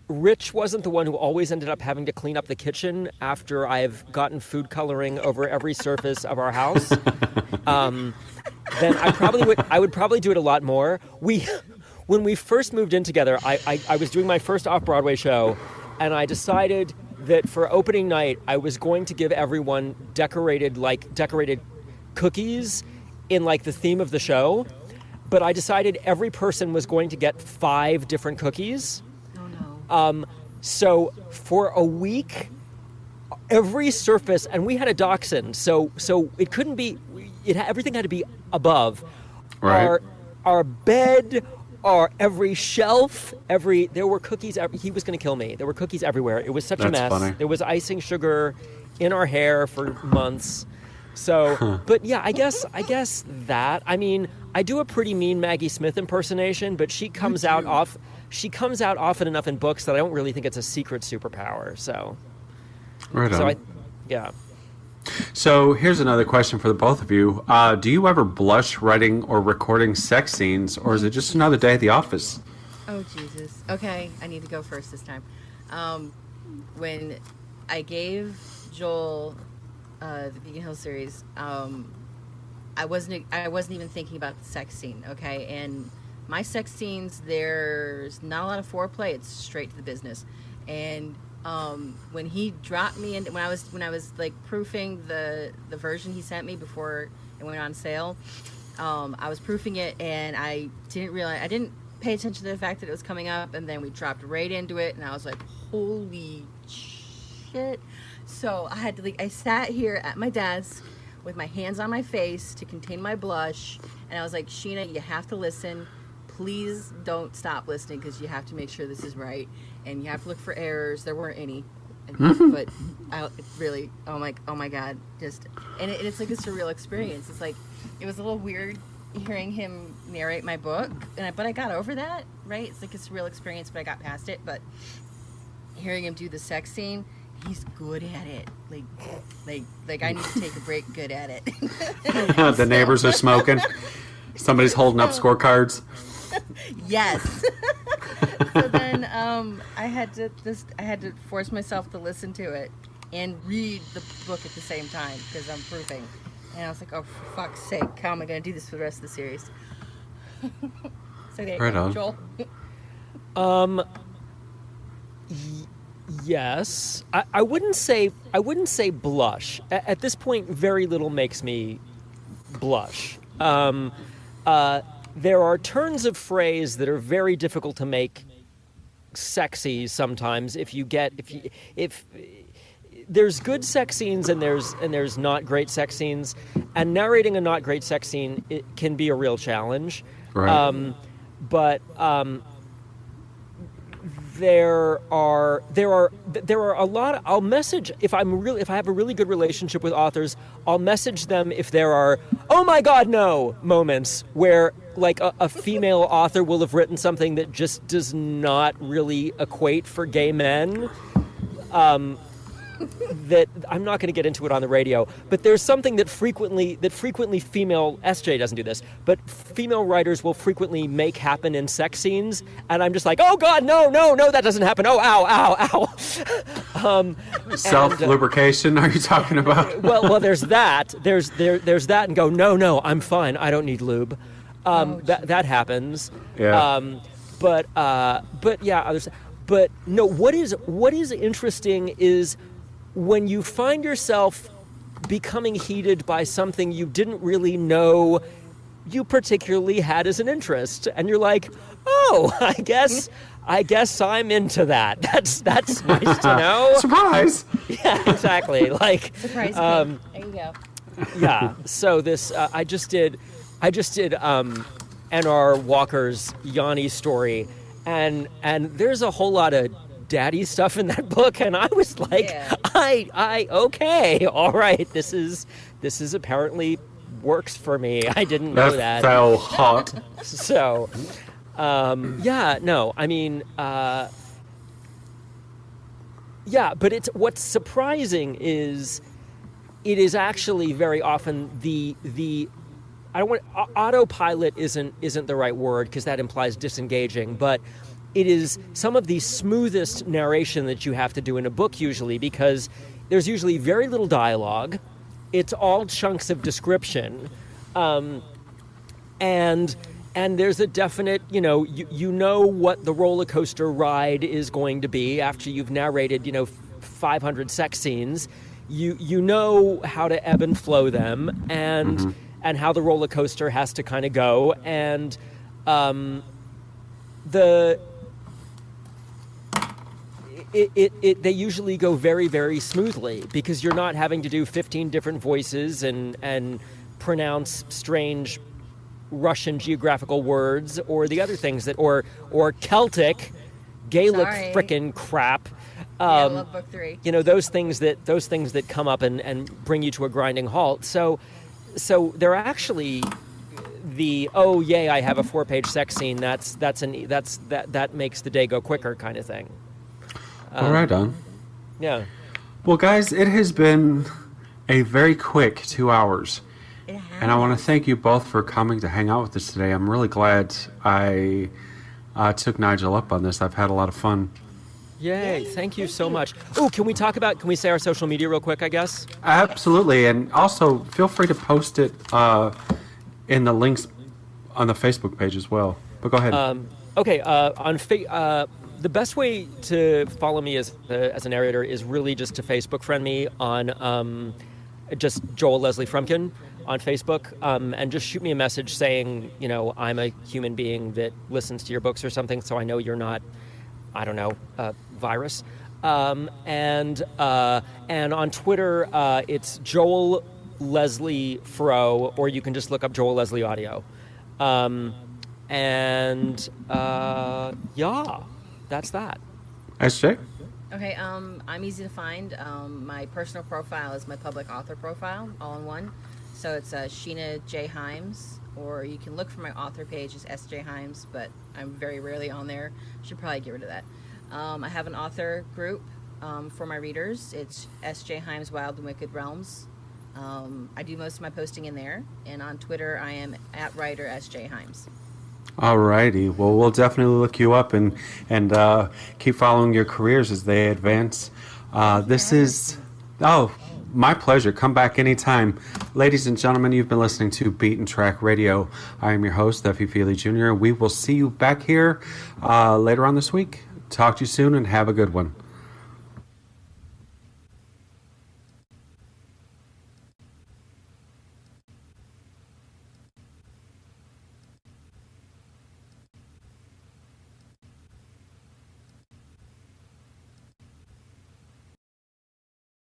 Rich wasn't the one who always ended up having to clean up the kitchen after I've gotten food coloring over every surface of our house, then I would probably do it a lot more. When we first moved in together, I was doing my first off-Broadway show, and I decided that for opening night, I was going to give everyone decorated cookies in like the theme of the show. But I decided every person was going to get 5 different cookies. Oh, no. So for a week, every surface, and we had a dachshund, so it couldn't be. Everything had to be above. Right. Our bed, every shelf, there were cookies. He was going to kill me. There were cookies everywhere. It was such a That's mess. funny. There was icing sugar in our hair for months. So, but yeah, I guess that. I mean, I do a pretty mean Maggie Smith impersonation, but she comes out often enough in books that I don't really think it's a secret superpower. So, Right on. Yeah. So here's another question for the both of you. Do you ever blush writing or recording sex scenes, or is it just another day at the office? Oh, Jesus. Okay, I need to go first this time. When I gave Joel the Beacon Hill series, I wasn't even thinking about the sex scene, okay? And my sex scenes, there's not a lot of foreplay. It's straight to the business. And when he dropped me in, when I was like proofing the version he sent me before it went on sale, I was proofing it, and I didn't pay attention to the fact that it was coming up, and then we dropped right into it, and I was like, holy shit. So I sat here at my desk with my hands on my face to contain my blush, and I was like, Sheena, you have to listen. Please don't stop listening, because you have to make sure this is right, and you have to look for errors. There weren't any, but oh my God, and it's like a surreal experience. It's like, it was a little weird hearing him narrate my book, but I got over that, right? It's like a surreal experience, but I got past it. But hearing him do the sex scene, he's good at it. Like I need to take a break. Good at it. The neighbors are smoking. Somebody's holding up scorecards. Yes. So then I had to force myself to listen to it and read the book at the same time, because I'm proofing. And I was like, oh, for fuck's sake, how am I going to do this for the rest of the series? So there you Right go. on. Joel. Yes, I wouldn't say blush. At this point, very little makes me blush. There are turns of phrase that are very difficult to make sexy sometimes. If there's good sex scenes and there's not great sex scenes, and narrating a not great sex scene, it can be a real challenge. Right. But there are a lot. I'll message if I have a really good relationship with authors. I'll message them if there are "oh my God, no" moments where like a female author will have written something that just does not really equate for gay men. That I'm not going to get into it on the radio, but there's something that frequently female SJ doesn't do this, but female writers will frequently make happen in sex scenes, and I'm just like, oh God, no, that doesn't happen. Oh, ow. Self lubrication? Are you talking about? well, there's that. There's that, and go, no, I'm fine. I don't need lube. That happens. Yeah. But yeah, others. But no, what is interesting is when you find yourself becoming heated by something you didn't really know you particularly had as an interest, and you're like, oh, I guess I'm into that. That's nice to know. Surprise! Yeah, exactly. Like, Surprise. There you go. yeah. So this, I just did N.R. Walker's Yanni story, and there's a whole lot of daddy stuff in that book, and I was like, Yeah. I okay, all right, this is apparently works for me. I didn't know that. fell hot. So, yeah, no, I mean, yeah, but what's surprising is it is actually very often the I don't want autopilot isn't the right word because that implies disengaging, but it is some of the smoothest narration that you have to do in a book usually, because there's usually very little dialogue. It's all chunks of description, and there's a definite, you know what the roller coaster ride is going to be after you've narrated 500 sex scenes. You know how to ebb and flow them, and how the roller coaster has to kind of go, and they usually go very, very smoothly because you're not having to do 15 different voices and pronounce strange Russian geographical words or the other things or Celtic, Gaelic Sorry. frickin' crap. Yeah, I love book 3. Those things that come up and bring you to a grinding halt. So they're actually oh yay, I have a 4-page sex scene. That makes the day go quicker kind of thing. Well, right on. Yeah. Well, guys, it has been a very quick 2 hours. It has. And I want to thank you both for coming to hang out with us today. I'm really glad I took Nigel up on this. I've had a lot of fun. Yay, thank you so much. Oh, can we say our social media real quick, I guess? Absolutely. And also, feel free to post it in the links on the Facebook page as well. But go ahead. Okay, the best way to follow me as a narrator is really just to Facebook friend me on just Joel Leslie Frumkin on Facebook, and just shoot me a message saying, I'm a human being that listens to your books or something, so I know you're not, I don't know, virus. And on Twitter, it's Joel Leslie Fro, or you can just look up Joel Leslie Audio. Yeah, that's that. SJ? Okay, I'm easy to find. My personal profile is my public author profile, all in one. So it's Sheena J. Himes, or you can look for my author page as S.J. Himes, but I'm very rarely on there. Should probably get rid of that. I have an author group for my readers. It's S.J. Himes Wild and Wicked Realms. I do most of my posting in there, and on Twitter I am at writer S.J. Himes. Alrighty. Well, we'll definitely look you up and keep following your careers as they advance. This is... Oh, My pleasure. Come back anytime. Ladies and gentlemen, you've been listening to Beat and Track Radio. I am your host, F.E.Feeley Jr. We will see you back here later on this week. Talk to you soon and have a good one.